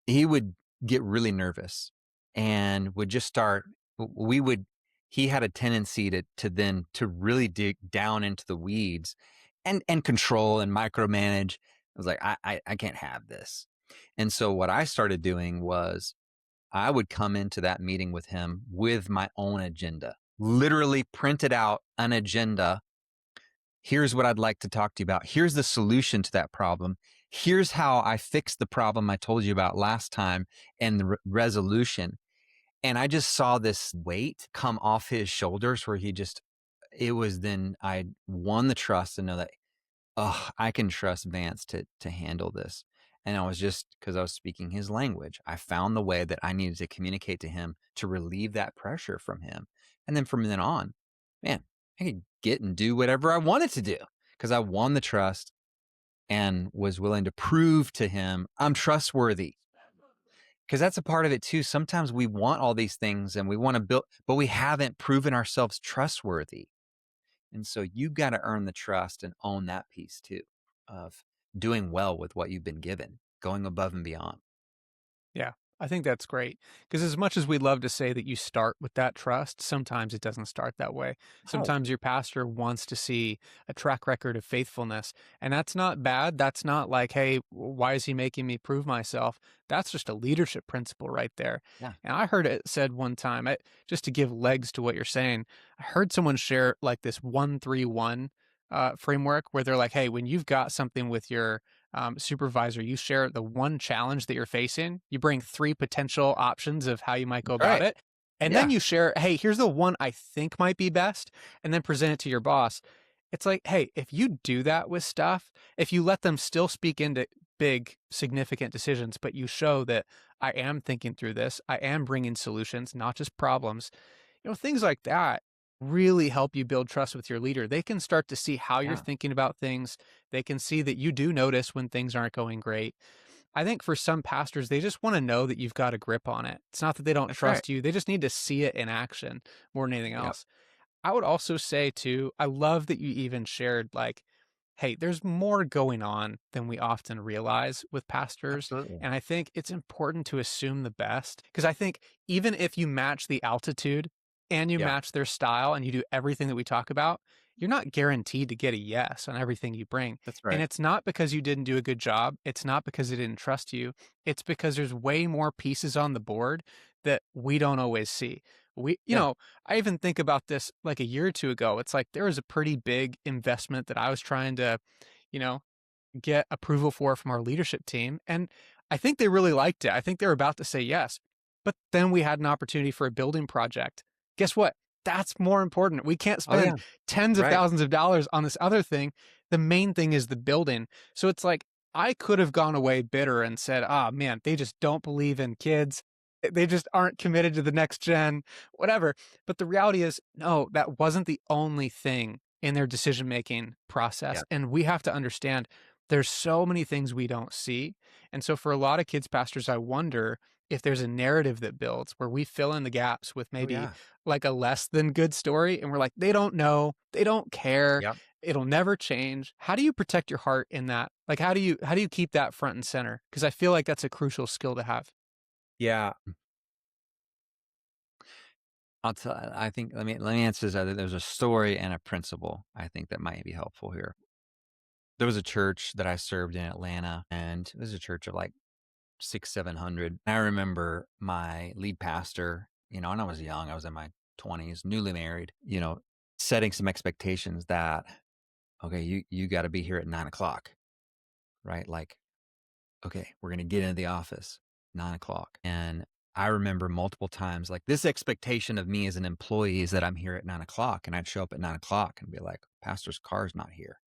He would get really nervous and would just start we would he had a tendency to really dig down into the weeds and control and micromanage. I was like, I can't have this. And so what I started doing was I would come into that meeting with him with my own agenda, literally printed out an agenda. Here's what I'd like to talk to you about. Here's the solution to that problem. Here's how I fixed the problem I told you about last time and the resolution. And I just saw this weight come off his shoulders where it was then I won the trust to know that, oh, I can trust Vance to handle this. And I was just because I was speaking his language, I found the way that I needed to communicate to him to relieve that pressure from him. And then from then on, man, I could get and do whatever I wanted to do because I won the trust and was willing to prove to him I'm trustworthy. Because that's a part of it too. Sometimes we want all these things and we want to build, but we haven't proven ourselves trustworthy. And so you've got to earn the trust and own that piece too of doing well with what you've been given, going above and beyond. Yeah, I think that's great. Because as much as we love to say that you start with that trust, sometimes it doesn't start that way. Oh, Sometimes your pastor wants to see a track record of faithfulness. And that's not bad. That's not like, hey, why is he making me prove myself? That's just a leadership principle right there. yeah. And I heard it said one time, just to give legs to what you're saying, I heard someone share like this 1-3-1 framework where they're like, hey, when you've got something with your supervisor, you share the one challenge that you're facing, you bring three potential options of how you might go All about right. it. And then Yeah. you share, hey, here's the one I think might be best, and then present it to your boss. It's like, hey, if you do that with stuff, if you let them still speak into big, significant decisions, but you show that I am thinking through this, I am bringing solutions, not just problems, things like that really help you build trust with your leader. They can start to see how you're Yeah. thinking about things. They can see that you do notice when things aren't going great. I think for some pastors, they just want to know that you've got a grip on it. It's not that they don't That's right. trust you, they just need to see it in action more than anything Yep. else. I would also say too, I love that you even shared like, hey, there's more going on than we often realize with pastors. Absolutely. And I think it's important to assume the best because I think even if you match the altitude and you Yeah. match their style and you do everything that we talk about, you're not guaranteed to get a yes on everything you bring. That's And right. it's not because you didn't do a good job. It's not because they didn't trust you. It's because there's way more pieces on the board that we don't always see. Yeah. I even think about this like a year or two ago. It's like there was a pretty big investment that I was trying to, you know, get approval for from our leadership team. And I think they really liked it. I think they were about to say yes. But then we had an opportunity for a building project. Guess what? That's more important. We can't Oh yeah. spend tens of Right. thousands of dollars on this other thing. The main thing is the building. So it's like I could have gone away bitter and said, "Ah, man, they just don't believe in kids. They just aren't committed to the next gen, whatever." But the reality is, no, that wasn't the only thing in their decision making Yeah. process. And we have to understand there's so many things we don't see. And so for a lot of kids pastors, I wonder if there's a narrative that builds where we fill in the gaps with Oh maybe yeah. like a less than good story. And we're like, they don't know, they don't care, Yep. it'll never change. How do you protect your heart in that? Like, how do you keep that front and center? Because I feel like that's a crucial skill to have. Yeah. I think let me answer this. There's a story and a principle I think that might be helpful here. There was a church that I served in Atlanta, and it was a church of like six, 700. I remember my lead pastor, and I was young, I was in my 20s, newly married, setting some expectations that, okay, you got to be here at 9 o'clock, right? Like, okay, we're going to get into the office 9 o'clock. And I remember multiple times, like this expectation of me as an employee is that I'm here at 9 o'clock, and I'd show up at 9 o'clock and be like, pastor's car's not here.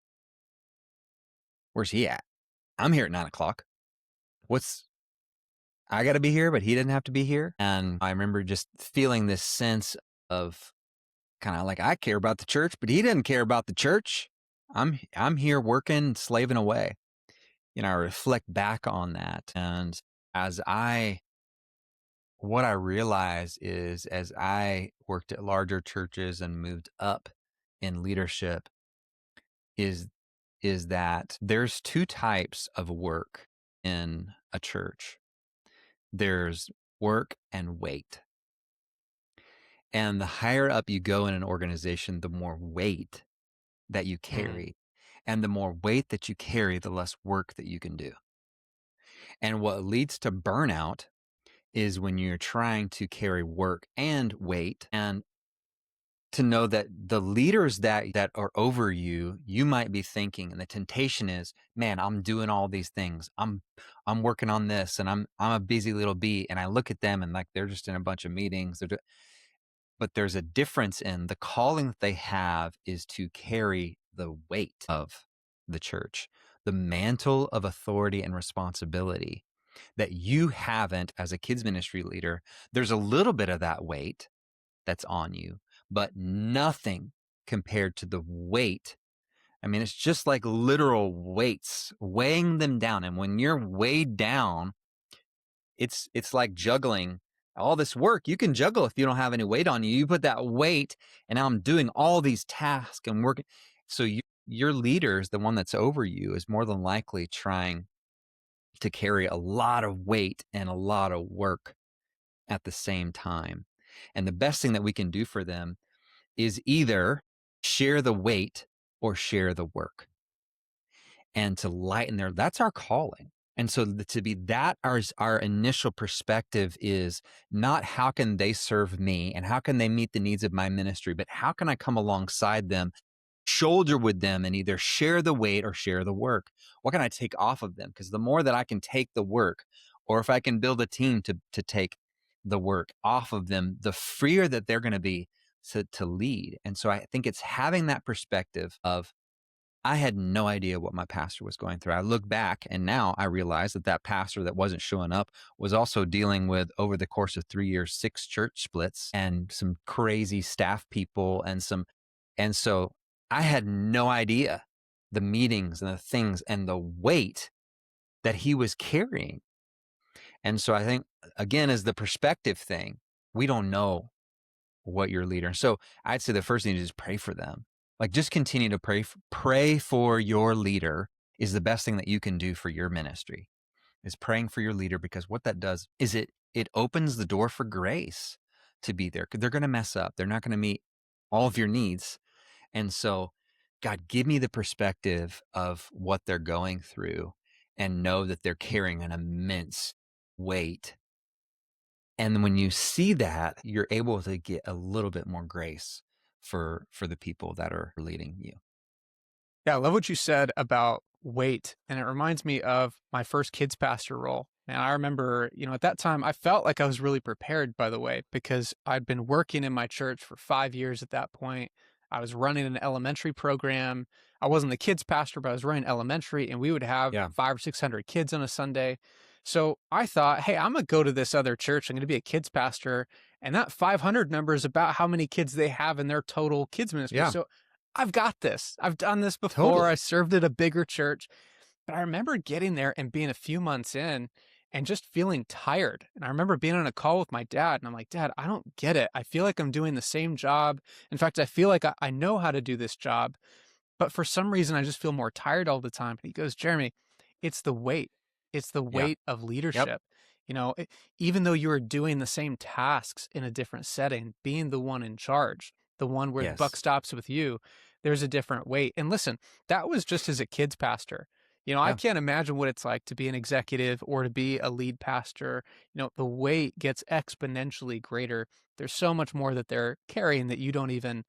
Where's he at? I'm here at 9 o'clock. What's I got to be here, but he didn't have to be here. And I remember just feeling this sense of kind of like, I care about the church, but he didn't care about the church. I'm here working, slaving away. I reflect back on that. And as I, what I realized is as I worked at larger churches and moved up in leadership is, is that there's two types of work in a church. There's work and weight. And the higher up you go in an organization, the more weight that you Mm, carry. And the more weight that you carry, the less work that you can do. And what leads to burnout is when you're trying to carry work and weight, and to know that the leaders that are over you, you might be thinking, and the temptation is, man, I'm doing all these things. I'm working on this, and I'm a busy little bee. And I look at them and like they're just in a bunch of meetings. But there's a difference in the calling that they have is to carry the weight of the church, the mantle of authority and responsibility that you haven't as a kids ministry leader. There's a little bit of that weight that's on you, but nothing compared to the weight. I mean, it's just like literal weights weighing them down. And when you're weighed down, it's like juggling all this work. You can juggle if you don't have any weight on you. You put that weight, and now I'm doing all these tasks and working. So your leaders, the one that's over you, is more than likely trying to carry a lot of weight and a lot of work at the same time. And the best thing that we can do for them is either share the weight or share the work, and to lighten that's our calling. And so to be that, our initial perspective is not how can they serve me and how can they meet the needs of my ministry, but how can I come alongside them, shoulder with them, and either share the weight or share the work? What can I take off of them? Because the more that I can take the work, or if I can build a team to take the work off of them, the freer that they're going to be to lead. And so I think it's having that perspective of, I had no idea what my pastor was going through. I look back and now I realize that pastor that wasn't showing up was also dealing with, over the course of 3 years, 6 church splits and some crazy staff people and so I had no idea the meetings and the things and the weight that he was carrying. And so I think, again, as the perspective thing, we don't know what your leader. So I'd say the first thing is just pray for them. Like, just continue to pray for your leader is the best thing that you can do for your ministry, is praying for your leader, because what that does is it opens the door for grace to be there. They're going to mess up. They're not going to meet all of your needs. And so, God, give me the perspective of what they're going through and know that they're carrying an immense weight. And when you see that, you're able to get a little bit more grace for the people that are leading you. Yeah, I love what you said about weight. And it reminds me of my first kids pastor role. And I remember, at that time, I felt like I was really prepared, by the way, because I'd been working in my church for 5 years at that point. I was running an elementary program. I wasn't the kids pastor, but I was running elementary, and we would have Yeah. 500 or 600 kids on a Sunday. So I thought, hey, I'm going to go to this other church. I'm going to be a kids pastor. And that 500 number is about how many kids they have in their total kids ministry. Yeah. So I've got this. I've done this before. I Totally. served at a bigger church. But I remember getting there and being a few months in and just feeling tired. And I remember being on a call with my dad, and I'm like, Dad, I don't get it. I feel like I'm doing the same job. In fact, I feel like I know how to do this job. But for some reason, I just feel more tired all the time. And he goes, Jeremy, it's the weight. It's the Yeah. weight of Yep. leadership. Even though you are doing the same tasks in a different setting, being the one in charge, the one where the buck Yes. stops with you, there's a different weight. And listen, that was just as a kids pastor. I Yeah. can't imagine what it's like to be an executive or to be a lead pastor. The weight gets exponentially greater. There's so much more that they're carrying that you don't even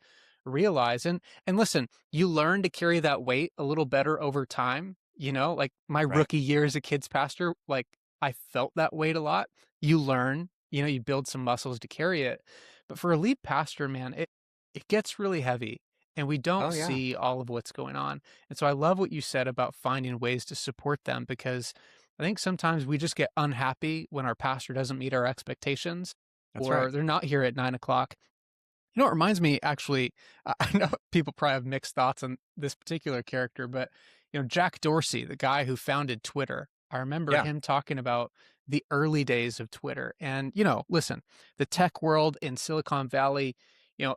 realize. And listen, you learn to carry that weight a little better over time. Like my Right. rookie year as a kids pastor, like I felt that weight a lot. You learn, you build some muscles to carry it. But for a lead pastor, man, it gets really heavy. and we don't Oh, yeah. see all of what's going on. And so I love what you said about finding ways to support them because I think sometimes we just get unhappy when our pastor doesn't meet our expectations That's right. or they're not here at 9 o'clock. You know, it reminds me actually, I know people probably have mixed thoughts on this particular character, but Jack Dorsey, the guy who founded Twitter, I remember Yeah. him talking about the early days of Twitter. And, listen, the tech world in Silicon Valley,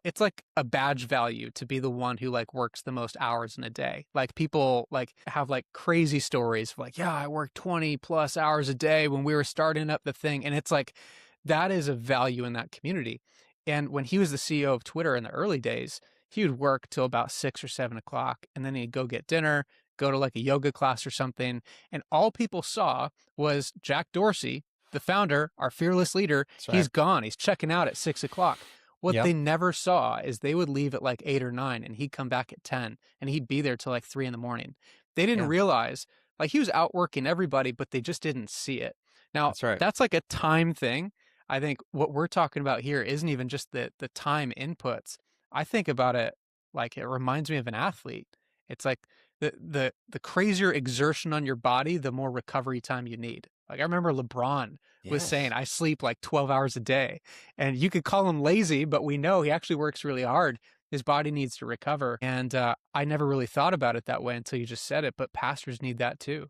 it's like a badge value to be the one who like works the most hours in a day. Like people like have like crazy stories of like, yeah, I worked 20 plus hours a day when we were starting up the thing. And it's like that is a value in that community. And when he was the CEO of Twitter in the early days, he would work till about 6 or 7 o'clock, and then he'd go get dinner, go to like a yoga class or something. And all people saw was Jack Dorsey, the founder, our fearless leader. That's He's right. gone. He's checking out at 6 o'clock. What Yep. they never saw is they would leave at like 8 or 9 and he'd come back at 10 and he'd be there till like 3 in the morning. They didn't Yeah. realize like he was outworking everybody, but they just didn't see it. Now, That's right. that's like a time thing. I think what we're talking about here isn't even just the time inputs. I think about it like it reminds me of an athlete. It's like the crazier exertion on your body, the more recovery time you need. Like I remember LeBron was saying, Yes. I sleep like 12 hours a day. And you could call him lazy, but we know he actually works really hard. His body needs to recover. And I never really thought about it that way until you just said it, but pastors need that too.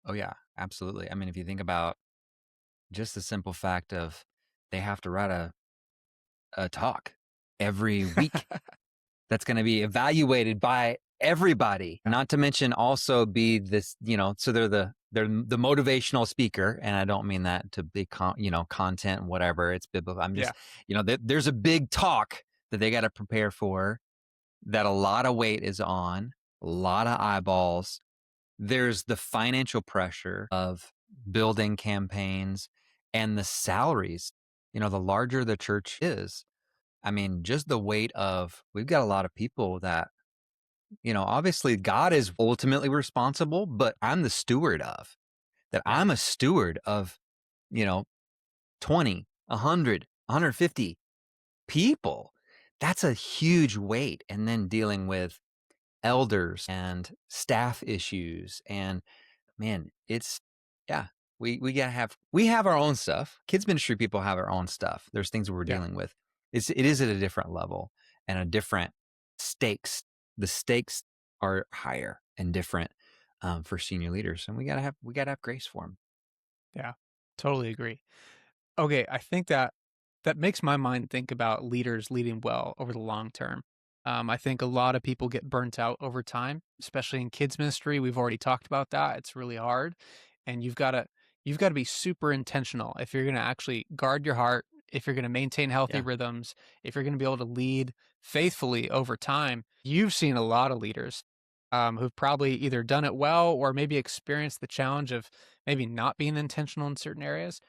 Oh, yeah. Absolutely. I mean, if you think about just the simple fact of they have to write a talk every week that's going to be evaluated by everybody, Yeah. not to mention also be this, so they're the motivational speaker. And I don't mean that to be, content, whatever. It's biblical. I'm Yeah. just, there's a big talk that they got to prepare for that a lot of weight is on, a lot of eyeballs. There's the financial pressure of building campaigns and the salaries. The larger the church is, I mean, just the weight of we've got a lot of people that, obviously God is ultimately responsible, but I'm the steward of that. Yeah. I'm a steward of, you know, 20, 100, 150 people. That's a huge weight. And then dealing with elders and staff issues and man, it's yeah. We have our own stuff. Kids ministry people have our own stuff. There's things we're Yeah. dealing with. It is at a different level and a different stakes. The stakes are higher and different for senior leaders, and we gotta have grace for them. Yeah. Totally agree. Okay, I think that makes my mind think about leaders leading well over the long term. I think a lot of people get burnt out over time, especially in kids ministry. We've already talked about that. It's really hard, and you've got to be super intentional if you're going to actually guard your heart, if you're going to maintain healthy Yeah, rhythms, if you're going to be able to lead faithfully over time. You've seen a lot of leaders who've probably either done it well or maybe experienced the challenge of maybe not being intentional in certain areas.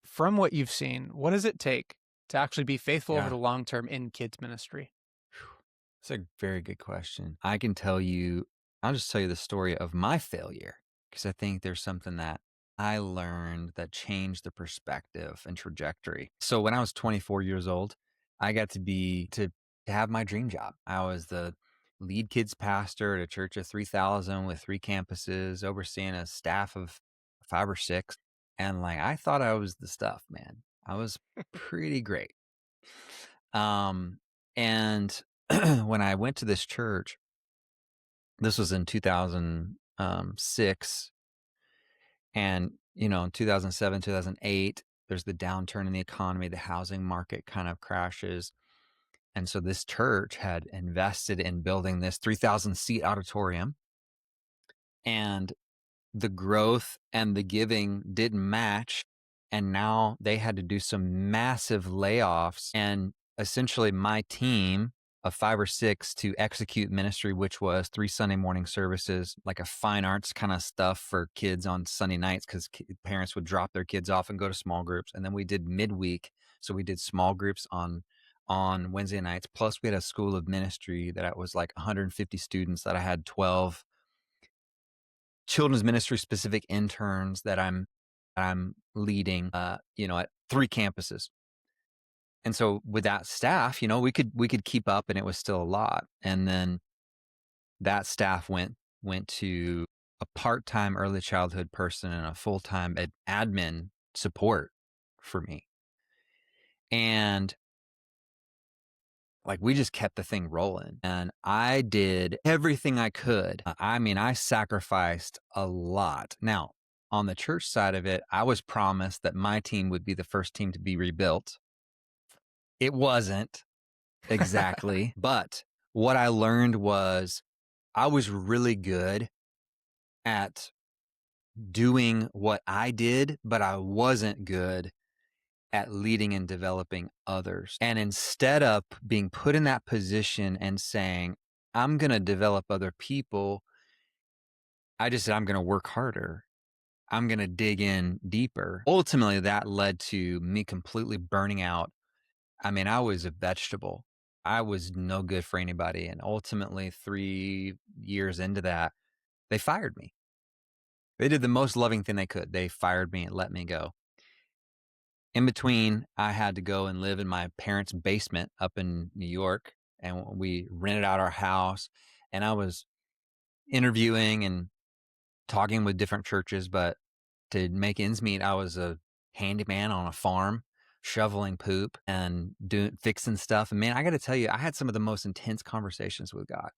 From what you've seen, what does it take to actually be faithful over yeah. the long term in kids ministry? It's a very good question. I'll just tell you the story of my failure because I think there's something that I learned that changed the perspective and trajectory. So when I was 24 years old, I got to have my dream job. I was the lead kids pastor at a church of 3,000 with 3 campuses, overseeing a staff of 5 or 6. And like I thought I was the stuff, man. I was pretty great. Um, and when I went to this church, this was in 2006, and in 2007, 2008, there's the downturn in the economy, the housing market kind of crashes. And so this church had invested in building this 3,000 seat auditorium, and the growth and the giving didn't match. And now they had to do some massive layoffs. And essentially, my team of 5 or 6 to execute ministry, which was 3 Sunday morning services, like a fine arts kind of stuff for kids on Sunday nights, because parents would drop their kids off and go to small groups. And then we did midweek. So we did small groups on Wednesday nights. Plus, we had a school of ministry that was like 150 students that I had 12 children's ministry specific interns that I'm leading, at 3 campuses. And so with that staff, we could keep up and it was still a lot. And then that staff went to a part-time early childhood person and a full-time admin support for me. And like we just kept the thing rolling and I did everything I could. I mean, I sacrificed a lot. Now, on the church side of it, I was promised that my team would be the first team to be rebuilt. It wasn't exactly, but what I learned was I was really good at doing what I did, but I wasn't good at leading and developing others. And instead of being put in that position and saying, I'm going to develop other people, I just said, I'm going to work harder. I'm going to dig in deeper. Ultimately, that led to me completely burning out. I mean, I was a vegetable. I was no good for anybody. And ultimately, 3 years into that, they fired me. They did the most loving thing they could. They fired me and let me go. In between, I had to go and live in my parents' basement up in New York, and we rented out our house. And I was interviewing and talking with different churches, but to make ends meet, I was a handyman on a farm, shoveling poop and fixing stuff. And man, I got to tell you, I had some of the most intense conversations with God.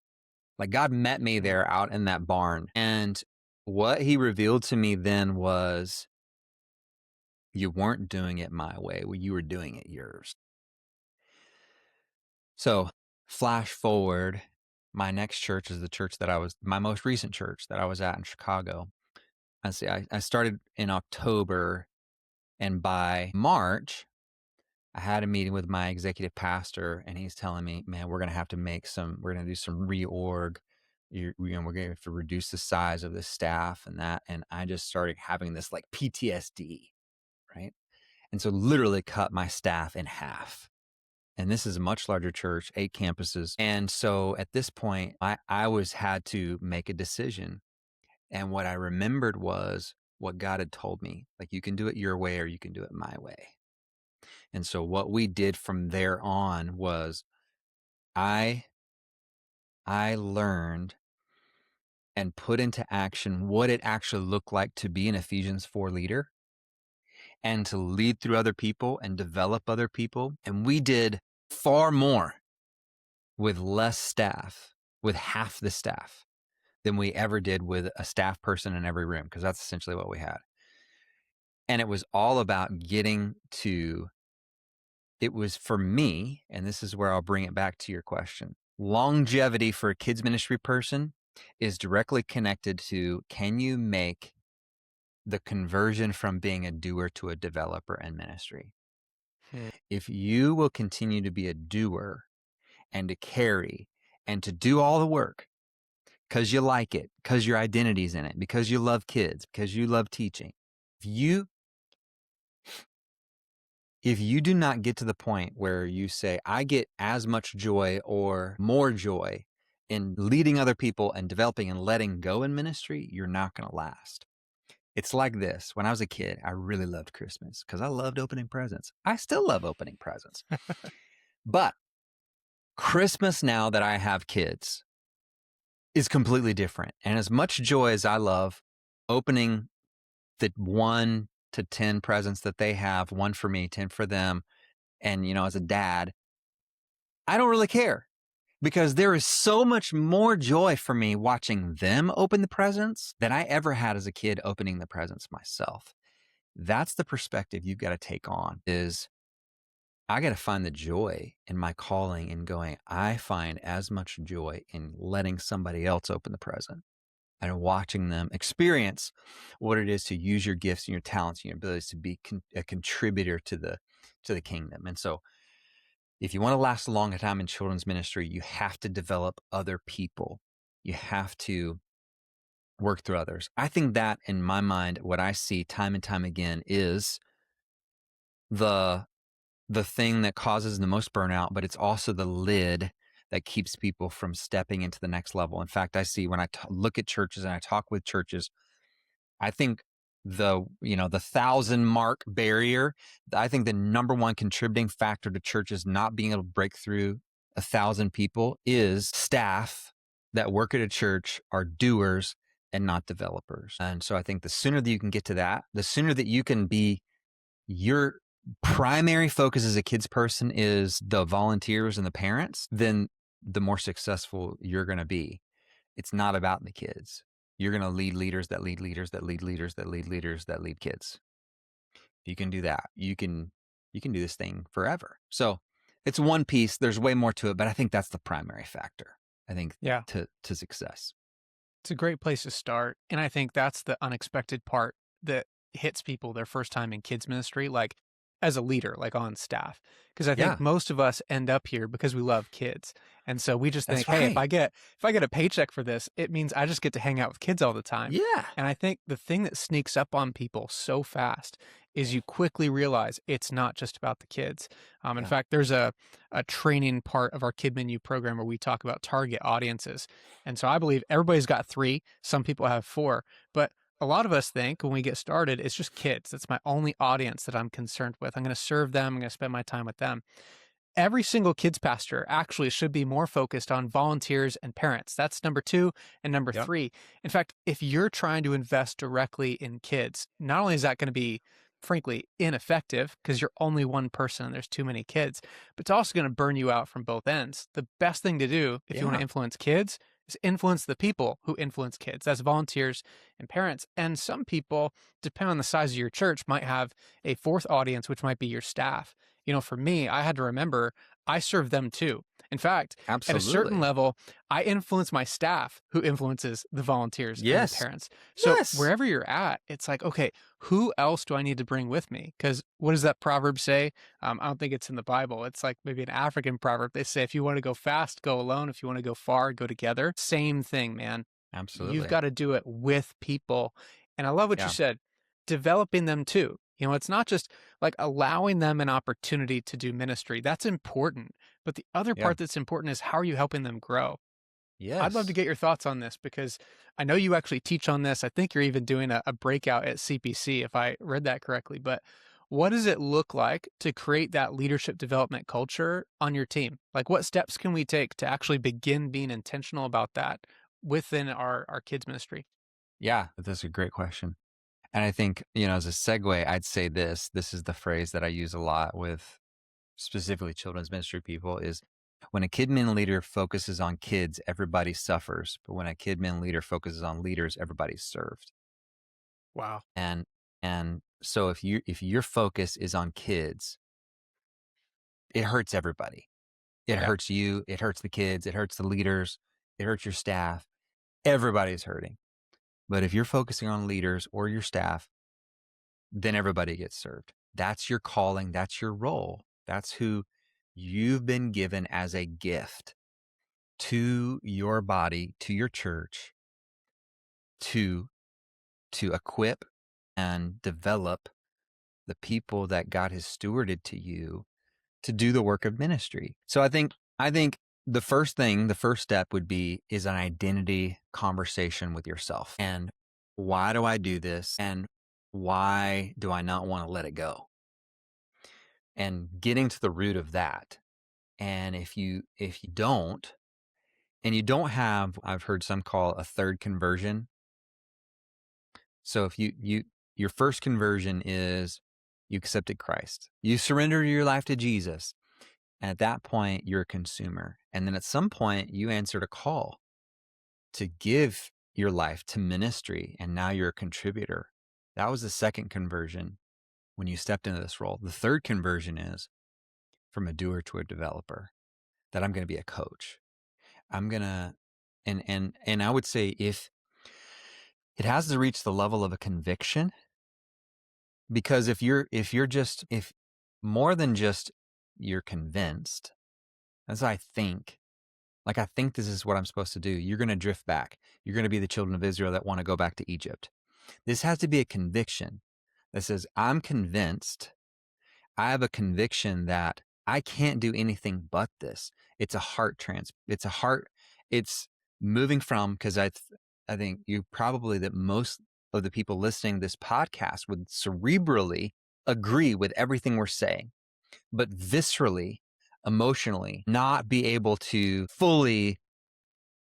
Like God met me there out in that barn, and what He revealed to me then was, you weren't doing it my way. You were doing it yours. So flash forward, my next church is the church my most recent church that I was at in Chicago. I started in October, and by March, I had a meeting with my executive pastor, and he's telling me, man, we're going to do some reorg. We're going to have to reduce the size of the staff and that. And I just started having this like PTSD, right? And so literally cut my staff in half. And this is a much larger church, 8 campuses. And so at this point, I had to make a decision. And what I remembered was what God had told me, like, you can do it your way or you can do it my way. And so what we did from there on was I learned and put into action what it actually looked like to be an Ephesians 4 leader and to lead through other people and develop other people. And we did far more with less staff, with half the staff, than we ever did with a staff person in every room, because that's essentially what we had. And it was all about it was for me, and this is where I'll bring it back to your question. Longevity for a kids ministry person is directly connected to, can you make the conversion from being a doer to a developer in ministry? If you will continue to be a doer and to carry and to do all the work because you like it, because your identity's in it, because you love kids, because you love teaching, if you do not get to the point where you say, I get as much joy or more joy in leading other people and developing and letting go in ministry, you're not going to last. It's like this. When I was a kid, I really loved Christmas because I loved opening presents. I still love opening presents. But Christmas, now that I have kids, is completely different. And as much joy as I love opening the 1 to 10 presents that they have, 1 for me, 10 for them, and, as a dad, I don't really care, because there is so much more joy for me watching them open the presents than I ever had as a kid opening the presents myself. That's the perspective you've got to take on, is I got to find the joy in my calling and going, I find as much joy in letting somebody else open the present and watching them experience what it is to use your gifts and your talents and your abilities to be a contributor to the kingdom. And so if you want to last a long time in children's ministry, you have to develop other people. You have to work through others. I think that, in my mind, what I see time and time again is the thing that causes the most burnout, but it's also the lid that keeps people from stepping into the next level. In fact, I see when I look at churches and I talk with churches, I think the 1,000 mark barrier. I think the number one contributing factor to churches not being able to break through 1,000 people is staff that work at a church are doers and not developers. And so I think the sooner that you can get to that, the sooner that you can be your primary focus as a kids person is the volunteers and the parents, then the more successful you're going to be. It's not about the kids. You're going to lead leaders that lead leaders that lead leaders that lead leaders that lead kids. If you can do that, you can do this thing forever. So it's one piece. There's way more to it, but I think that's the primary factor, I think, Yeah. to success. It's a great place to start. And I think that's the unexpected part that hits people their first time in kids ministry, like as a leader, like on staff. Because I think Yeah, most of us end up here because we love kids. And so we just think, that's hey, right. if I get a paycheck for this, it means I just get to hang out with kids all the time. Yeah. And I think the thing that sneaks up on people so fast is you quickly realize it's not just about the kids. In Yeah. fact, there's a training part of our kid menu program where we talk about target audiences. And so I believe everybody's got 3. Some people have 4. But a lot of us think when we get started, it's just kids. That's my only audience that I'm concerned with. I'm going to serve them. I'm going to spend my time with them. Every single kids pastor actually should be more focused on volunteers and parents. That's number 2 and number Yep. 3. In fact, if you're trying to invest directly in kids, not only is that going to be frankly ineffective because you're only one person and there's too many kids, but it's also going to burn you out from both ends. The best thing to do if you want to Yeah. influence kids is influence the people who influence kids. That's volunteers and parents. And some people, depending on the size of your church, might have a 4th audience, which might be your staff. For me, I had to remember I serve them too. In fact, at a certain Absolutely. level, I influence my staff who influences the volunteers and the Yes. parents. So Yes. wherever you're at, it's like, okay, who else do I need to bring with me? Because what does that proverb say? I don't think it's in the Bible. It's like maybe an African proverb. They say, if you want to go fast, go alone. If you want to go far, go together. Same thing, man. You've Absolutely. got to do it with people. And I love what you Yeah. said, developing them too. It's not just like allowing them an opportunity to do ministry. That's important. But the other Yeah. part that's important is how are you helping them grow? I'd love to Yes. get your thoughts on this because I know you actually teach on this. I think you're even doing a breakout at CPC, if I read that correctly. But what does it look like to create that leadership development culture on your team? Like, what steps can we take to actually begin being intentional about that within our kids' ministry? Yeah. That's a great question. And I think, as a segue, I'd say this. This is the phrase that I use a lot with specifically children's ministry people is when a kid min leader focuses on kids, everybody suffers. But when a kid min leader focuses on leaders, everybody's served. Wow. And so if your focus is on kids, it hurts everybody. It Yeah. hurts you, it hurts the kids, it hurts the leaders, it hurts your staff. Everybody's hurting. But if you're focusing on leaders or your staff, then everybody gets served. That's your calling. That's your role. That's who you've been given as a gift to your body, to your church, to equip and develop the people that God has stewarded to you to do the work of ministry. So I think the first step would be is an identity conversation with yourself. And why do I do this? And why do I not want to let it go? And getting to the root of that. And if you don't, and you don't have, I've heard some call a third conversion. So if your first conversion is you accepted Christ, you surrender your life to Jesus. And at that point, you're a consumer. And then at some point, you answered a call to give your life to ministry. And now you're a contributor. That was the second conversion when you stepped into this role. The third conversion is from a doer to a developer, that I'm going to be a coach. I'm going to, and I would say if it has to reach the level of a conviction, because if more than just you're convinced, as I think, like, I think this is what I'm supposed to do. You're going to drift back. You're going to be the children of Israel that want to go back to Egypt. This has to be a conviction that says, I'm convinced. I have a conviction that I can't do anything but this. It's a it's a heart. It's moving from, because I think you probably that most of the people listening to this podcast would cerebrally agree with everything we're saying, but viscerally, emotionally, not be able to fully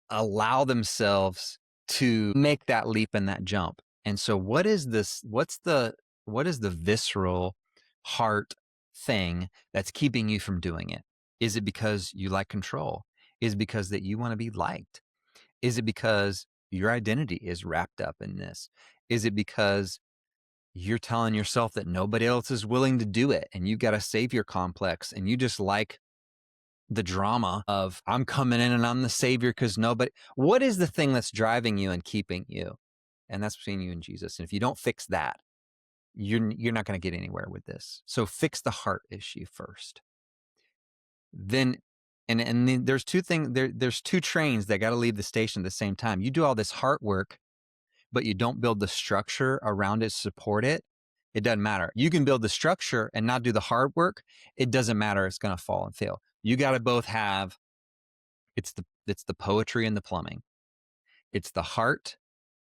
allow themselves to make that leap and that jump. And so what is this? What is the visceral heart thing that's keeping you from doing it? Is it because you like control? Is it because that you want to be liked? Is it because your identity is wrapped up in this? Is it because you're telling yourself that nobody else is willing to do it and you've got a savior complex and you just like the drama of I'm coming in and I'm the savior because nobody, what is the thing that's driving you and keeping you? And that's between you and Jesus. And if you don't fix that, you're not going to get anywhere with this. So fix the heart issue first. Then and then there's two things there's two trains that got to leave the station at the same time. You do all this heart work, but you don't build the structure around it to support it. It doesn't matter. You can build the structure and not do the hard work. It doesn't matter. It's going to fall and fail. You got to both have it's the poetry and the plumbing. It's the heart.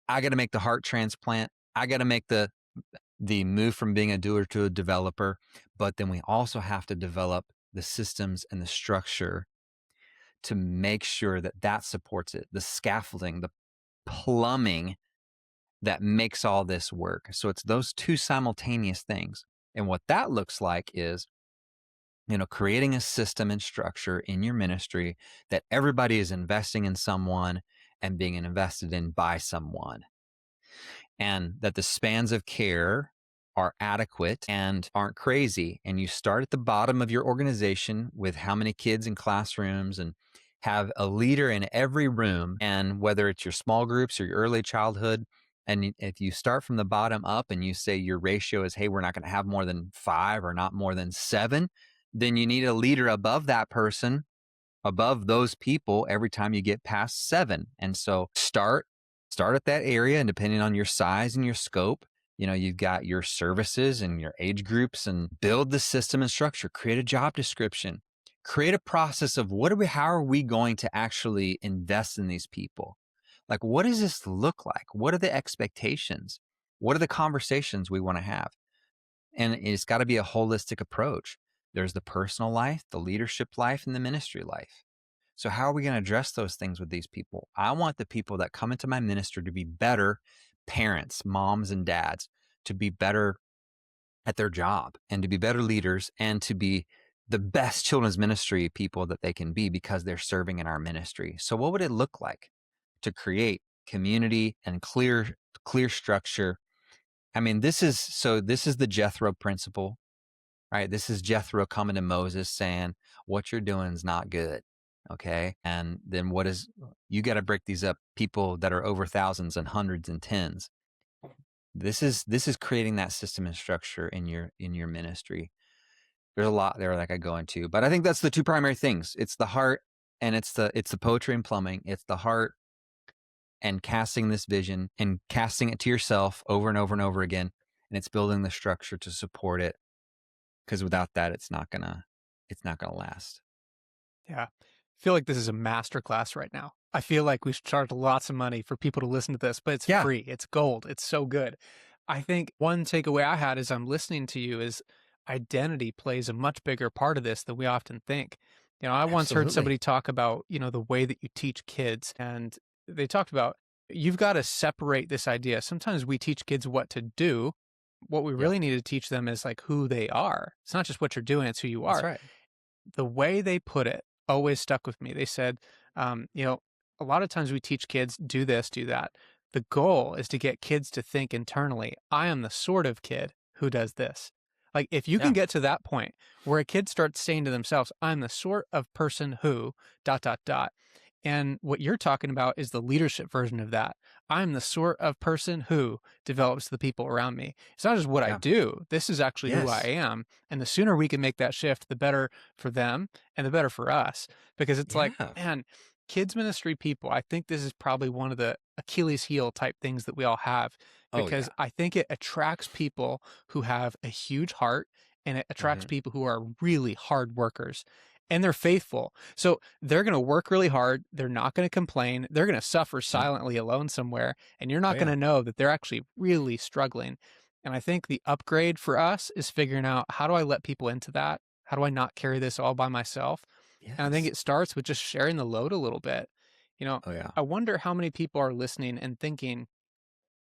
I got to make the heart transplant. I got to make the move from being a doer to a developer. But then we also have to develop the systems and the structure to make sure that that supports it. The scaffolding, the plumbing that makes all this work. So it's those two simultaneous things. And what that looks like is, creating a system and structure in your ministry that everybody is investing in someone and being invested in by someone, and that the spans of care are adequate and aren't crazy. And you start at the bottom of your organization with how many kids in classrooms and have a leader in every room. And whether it's your small groups or your early childhood, and if you start from the bottom up and you say your ratio is, hey, we're not going to have more than 5 or not more than 7, then you need a leader above that person, above those people every time you get past 7. And so start at that area, and depending on your size and your scope, you've got your services and your age groups, and build the system and structure, create a job description, create a process of how are we going to actually invest in these people? Like, what does this look like? What are the expectations? What are the conversations we want to have? And it's got to be a holistic approach. There's the personal life, the leadership life, and the ministry life. So how are we going to address those things with these people? I want the people that come into my ministry to be better parents, moms and dads, to be better at their job and to be better leaders and to be the best children's ministry people that they can be because they're serving in our ministry. So what would it look like to create community and clear structure? I mean, this is the Jethro principle, right? This is Jethro coming to Moses saying, what you're doing is not good. Okay. And then you got to break these up, people that are over thousands and hundreds and tens. This is creating that system and structure in your ministry. There's a lot there that I go into, but I think that's the two primary things. It's the heart and it's the poetry and plumbing. It's the heart and casting this vision and casting it to yourself over and over and over again. And it's building the structure to support it. Because without that, it's not gonna last. Yeah. I feel like this is a masterclass right now. I feel like we should charge lots of money for people to listen to this, but it's Yeah, free. It's gold. It's so good. I think one takeaway I had as I'm listening to you is identity plays a much bigger part of this than we often think. I once heard absolutely. somebody talk about, the way that you teach kids, and they talked about you've got to separate this idea. Sometimes we teach kids what to do. What we Yep, really need to teach them is like who they are. It's not just what you're doing, it's who you that's are. right. The way they put it always stuck with me. They said, a lot of times we teach kids do this, do that. The goal is to get kids to think internally, I am the sort of kid who does this. Like, if you can Yeah, get to that point where a kid starts saying to themselves, I'm the sort of person who, dot, dot, dot. And what you're talking about is the leadership version of that. I'm the sort of person who develops the people around me. It's not just what I yeah, do. This is actually who I yes, am. And the sooner we can make that shift, the better for them and the better for us. Because it's like, yeah. man, kids ministry people, I think this is probably one of the Achilles heel type things that we all have, Oh because yeah. I think it attracts people who have a huge heart and it attracts Hmm. people who are really hard workers. and they're faithful. So they're going to work really hard. They're not going to complain. They're going to suffer Yep. silently alone somewhere. And you're Oh, not going yeah. to know that they're actually really struggling. And I think the upgrade for us is figuring out, how do I let people into that? How do I not carry this all by myself? And I think Yes. it starts with just sharing the load a little bit. You know, Oh, yeah. I wonder how many people are listening and thinking,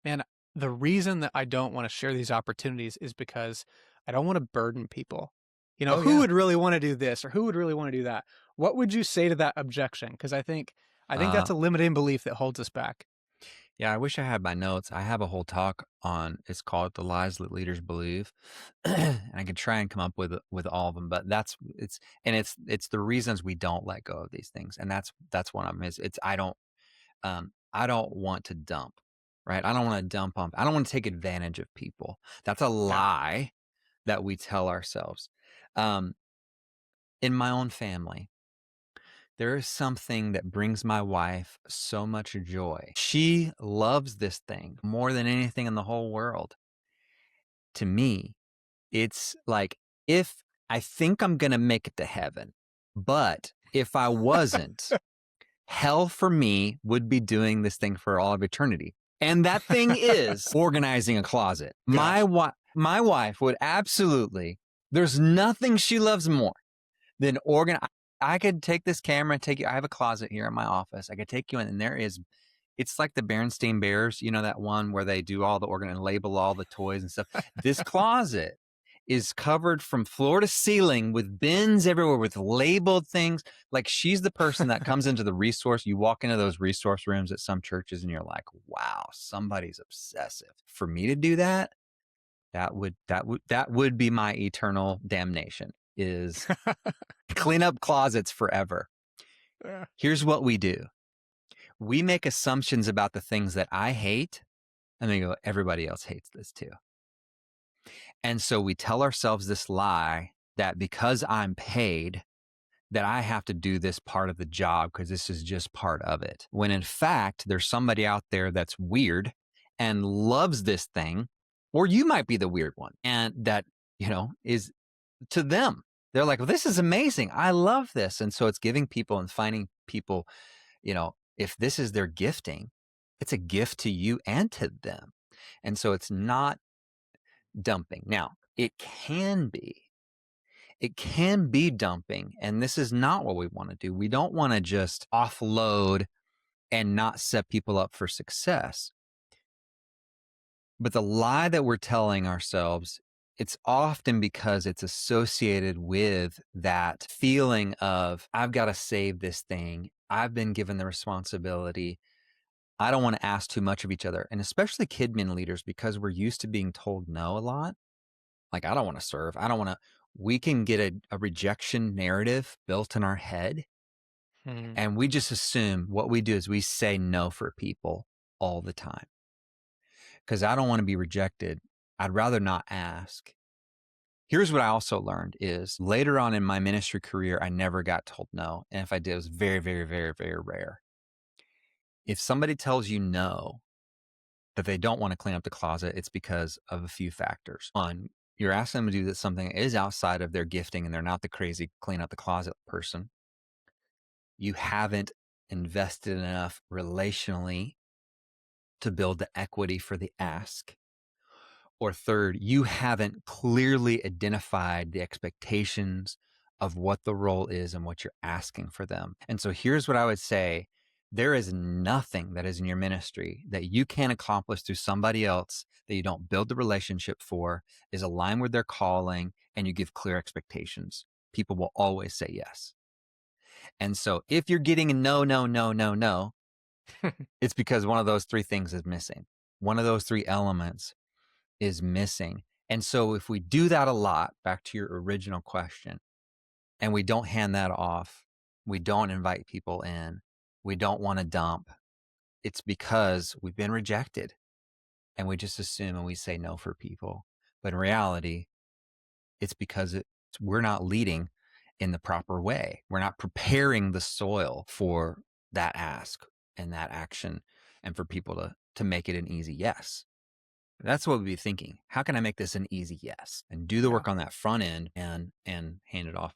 man, the reason that I don't want to share these opportunities is because I don't want to burden people. You know, Oh, who yeah. would really want to do this or who would really want to do that? What would you say to that objection? Because I think that's Uh, a limiting belief that holds us back. yeah, I wish I had my notes. I have a whole talk on it's called "The Lies That Leaders Believe," and I can try and come up with all of them. But it's the reasons we don't let go of these things, and that's one of them. Is it's I don't want to dump, right? I don't want to dump on. I don't want to take advantage of people. That's a Yeah. lie that we tell ourselves. Um, in my own family, there is something that brings my wife so much joy. She loves this thing more than anything in the whole world. To me, it's like, if I think I'm going to make it to heaven, but if I wasn't, hell for me would be doing this thing for all of eternity. And that thing is organizing a closet. Yeah. My wife would absolutely, there's nothing she loves more than I could take this camera and take you. I have a closet here in my office. I could take you in, and it's like the Berenstain Bears, you know, that one where they do all the organ and label all the toys and stuff. This closet is covered from floor to ceiling with bins everywhere with labeled things. Like, she's the person that comes into the resource. You walk into those resource rooms at some churches and you're like, wow, somebody's obsessive. For me to do that, that would be my eternal damnation, is clean up closets forever. Yeah. Here's what we do. We make assumptions about the things that I hate, and then go, everybody else hates this too. And so we tell ourselves this lie that because I'm paid, that I have to do this part of the job because this is just part of it. When in fact, there's somebody out there that's weird and loves this thing, or you might be the weird one, and that, is to them. They're like, well, this is amazing. I love this. And so it's giving people and finding people, if this is their gifting, it's a gift to you and to them. And so it's not dumping. Now, it can be dumping, and this is not what we want to do. We don't want to just offload and not set people up for success. But the lie that we're telling ourselves, it's often because it's associated with that feeling of, I've got to save this thing. I've been given the responsibility. I don't want to ask too much of each other. And especially kidmin leaders, because we're used to being told no a lot. Like, I don't want to serve. I don't want to. We can get a rejection narrative built in our head. Hmm. And we just assume what we do is we say no for people all the time. Because I don't want to be rejected. I'd rather not ask. Here's what I also learned is later on in my ministry career, I never got told no. And if I did, it was very, very, very, very rare. If somebody tells you no, that they don't want to clean up the closet, it's because of a few factors. One, you're asking them to do something that is outside of their gifting and they're not the crazy clean up the closet person. You haven't invested enough relationally to build the equity for the ask. Or third, you haven't clearly identified the expectations of what the role is and what you're asking for them. And so here's what I would say. There is nothing that is in your ministry that you can accomplish through somebody else that you don't build the relationship for, is aligned with their calling, and you give clear expectations. People will always say yes. And so if you're getting a no, no, no, no, no, it's because one of those three things is missing. One of those three elements is missing. And so if we do that a lot, back to your original question, and we don't hand that off, we don't invite people in, we don't want to dump, it's because we've been rejected and we just assume and we say no for people. But in reality, it's because we're not leading in the proper way. We're not preparing the soil for that ask and that action, and for people to make it an easy yes. That's what we'd be thinking. How can I make this an easy yes? And do the Yeah. work on that front end and hand it off.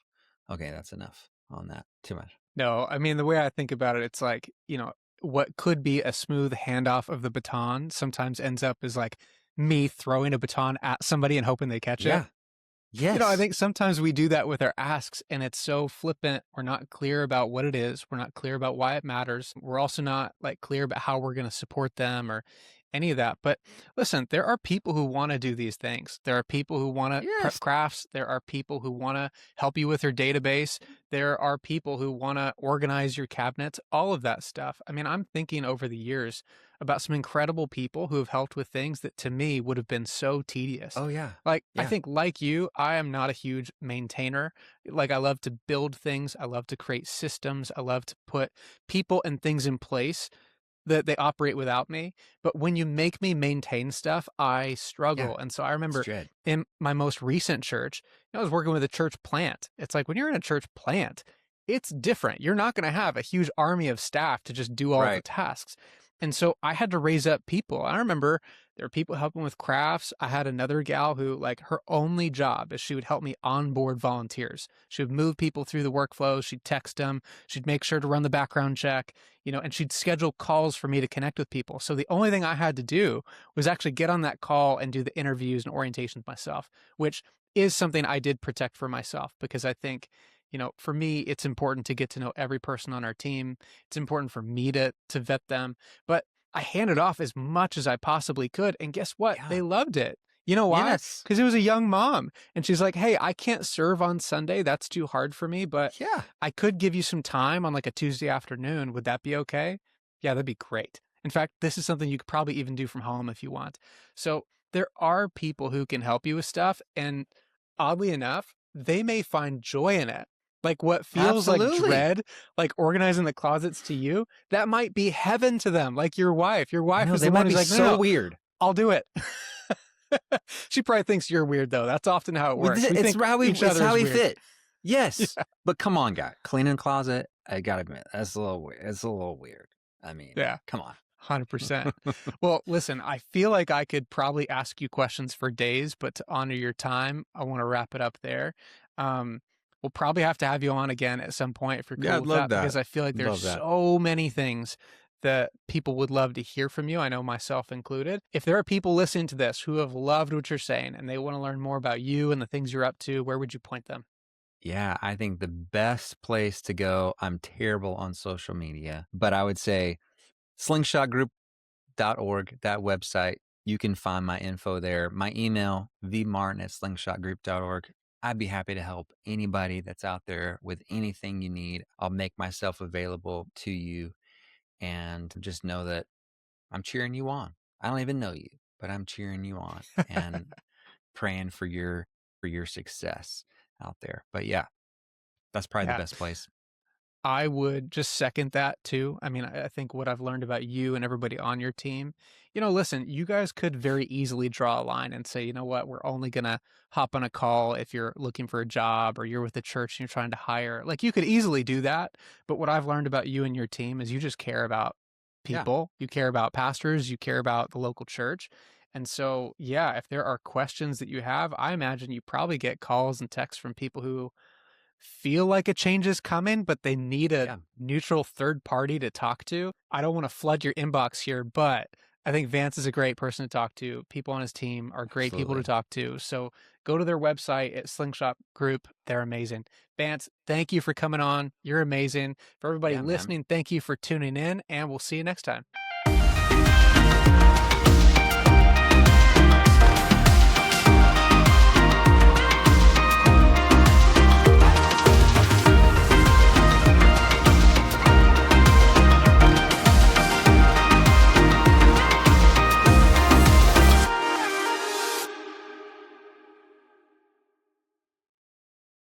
Okay, that's enough. on that too much. No, I mean, the way I think about it, it's like, what could be a smooth handoff of the baton sometimes ends up as like me throwing a baton at somebody and hoping they catch it. Yeah. I Yes. think sometimes we do that with our asks and it's so flippant. We're not clear about what it is. We're not clear about why it matters. We're also not like clear about how we're going to support them or any of that. But listen, there are people who want to do these things. There are people who want to prep Yes. crafts. There are people who want to help you with your database. There are people who want to organize your cabinets, all of that stuff. I mean, I'm thinking over the years about some incredible people who have helped with things that to me would have been so tedious. Oh, yeah. Like, I Yeah. think like you, I am not a huge maintainer. Like, I love to build things. I love to create systems. I love to put people and things in place that they operate without me. But when you make me maintain stuff, I Yeah. struggle. And so I It's remember dread. in my most recent church, I was working with a church plant. It's like when you're in a church plant, it's different. You're not going to have a huge army of staff to just do all the Right. tasks. And so I had to raise up people. I remember there were people helping with crafts. I had another gal who, like, her only job is she would help me onboard volunteers. She would move people through the workflow. She'd text them. She'd make sure to run the background check, and she'd schedule calls for me to connect with people. So the only thing I had to do was actually get on that call and do the interviews and orientations myself, which is something I did protect for myself because I think, for me, it's important to get to know every person on our team. It's important for me to vet them. But I handed off as much as I possibly could. And guess what? Yeah. They loved it. You know why? Yes. Because it was a young mom. And she's like, hey, I can't serve on Sunday. That's too hard for me. But Yeah. I could give you some time on like a Tuesday afternoon. Would that be okay? Yeah, that'd be great. In fact, this is something you could probably even do from home if you want. So there are people who can help you with stuff. And oddly enough, they may find joy in it. Like what feels like Absolutely. dread, like organizing the closets to you, that might be heaven to them. Like your wife. Your I wife know is they the one might who's be like, no, so no, weird. I'll do it. She probably thinks you're weird though. That's often how it works. We It's think how we each other is weird. fit. Yes. Yeah. But come on, guy. Cleaning a closet, I gotta admit, that's a little weird. It's a little weird. I mean, Yeah. come on. 100%. Well, listen, I feel like I could probably ask you questions for days, but to honor your time, I want to wrap it up there. Um, we'll probably have to have you on again at some point if you're Yeah, cool I'd with love that, that. because I feel like there's Love that. so many things that people would love to hear from you. I know myself included. If there are people listening to this who have loved what you're saying and they want to learn more about you and the things you're up to, where would you point them? Yeah, I think the best place to go, I'm terrible on social media, but I would say slingshotgroup.org, that website. You can find my info there. My email, vmartin@slingshotgroup.org. I'd be happy to help anybody that's out there with anything you need. I'll make myself available to you and just know that I'm cheering you on. I don't even know you, but I'm cheering you on and praying for your success out there. But yeah, that's probably the Yeah. best place. I would just second that too. I mean, I think what I've learned about you and everybody on your team, listen, you guys could very easily draw a line and say, you know what, we're only going to hop on a call if you're looking for a job or you're with a church and you're trying to hire. Like you could easily do that. But what I've learned about you and your team is you just care about Yeah. people, you care about pastors, you care about the local church. And so, yeah, if there are questions that you have, I imagine you probably get calls and texts from people who feel like a change is coming, but they need a Yeah. neutral third party to talk to. I don't want to flood your inbox here, but I think Vance is a great person to talk to. People on his team are great people to Absolutely. talk to. So go to their website at Slingshot Group. They're amazing. Vance, thank you for coming on. You're amazing. For everybody Yeah, man. listening, thank you for tuning in, and we'll see you next time.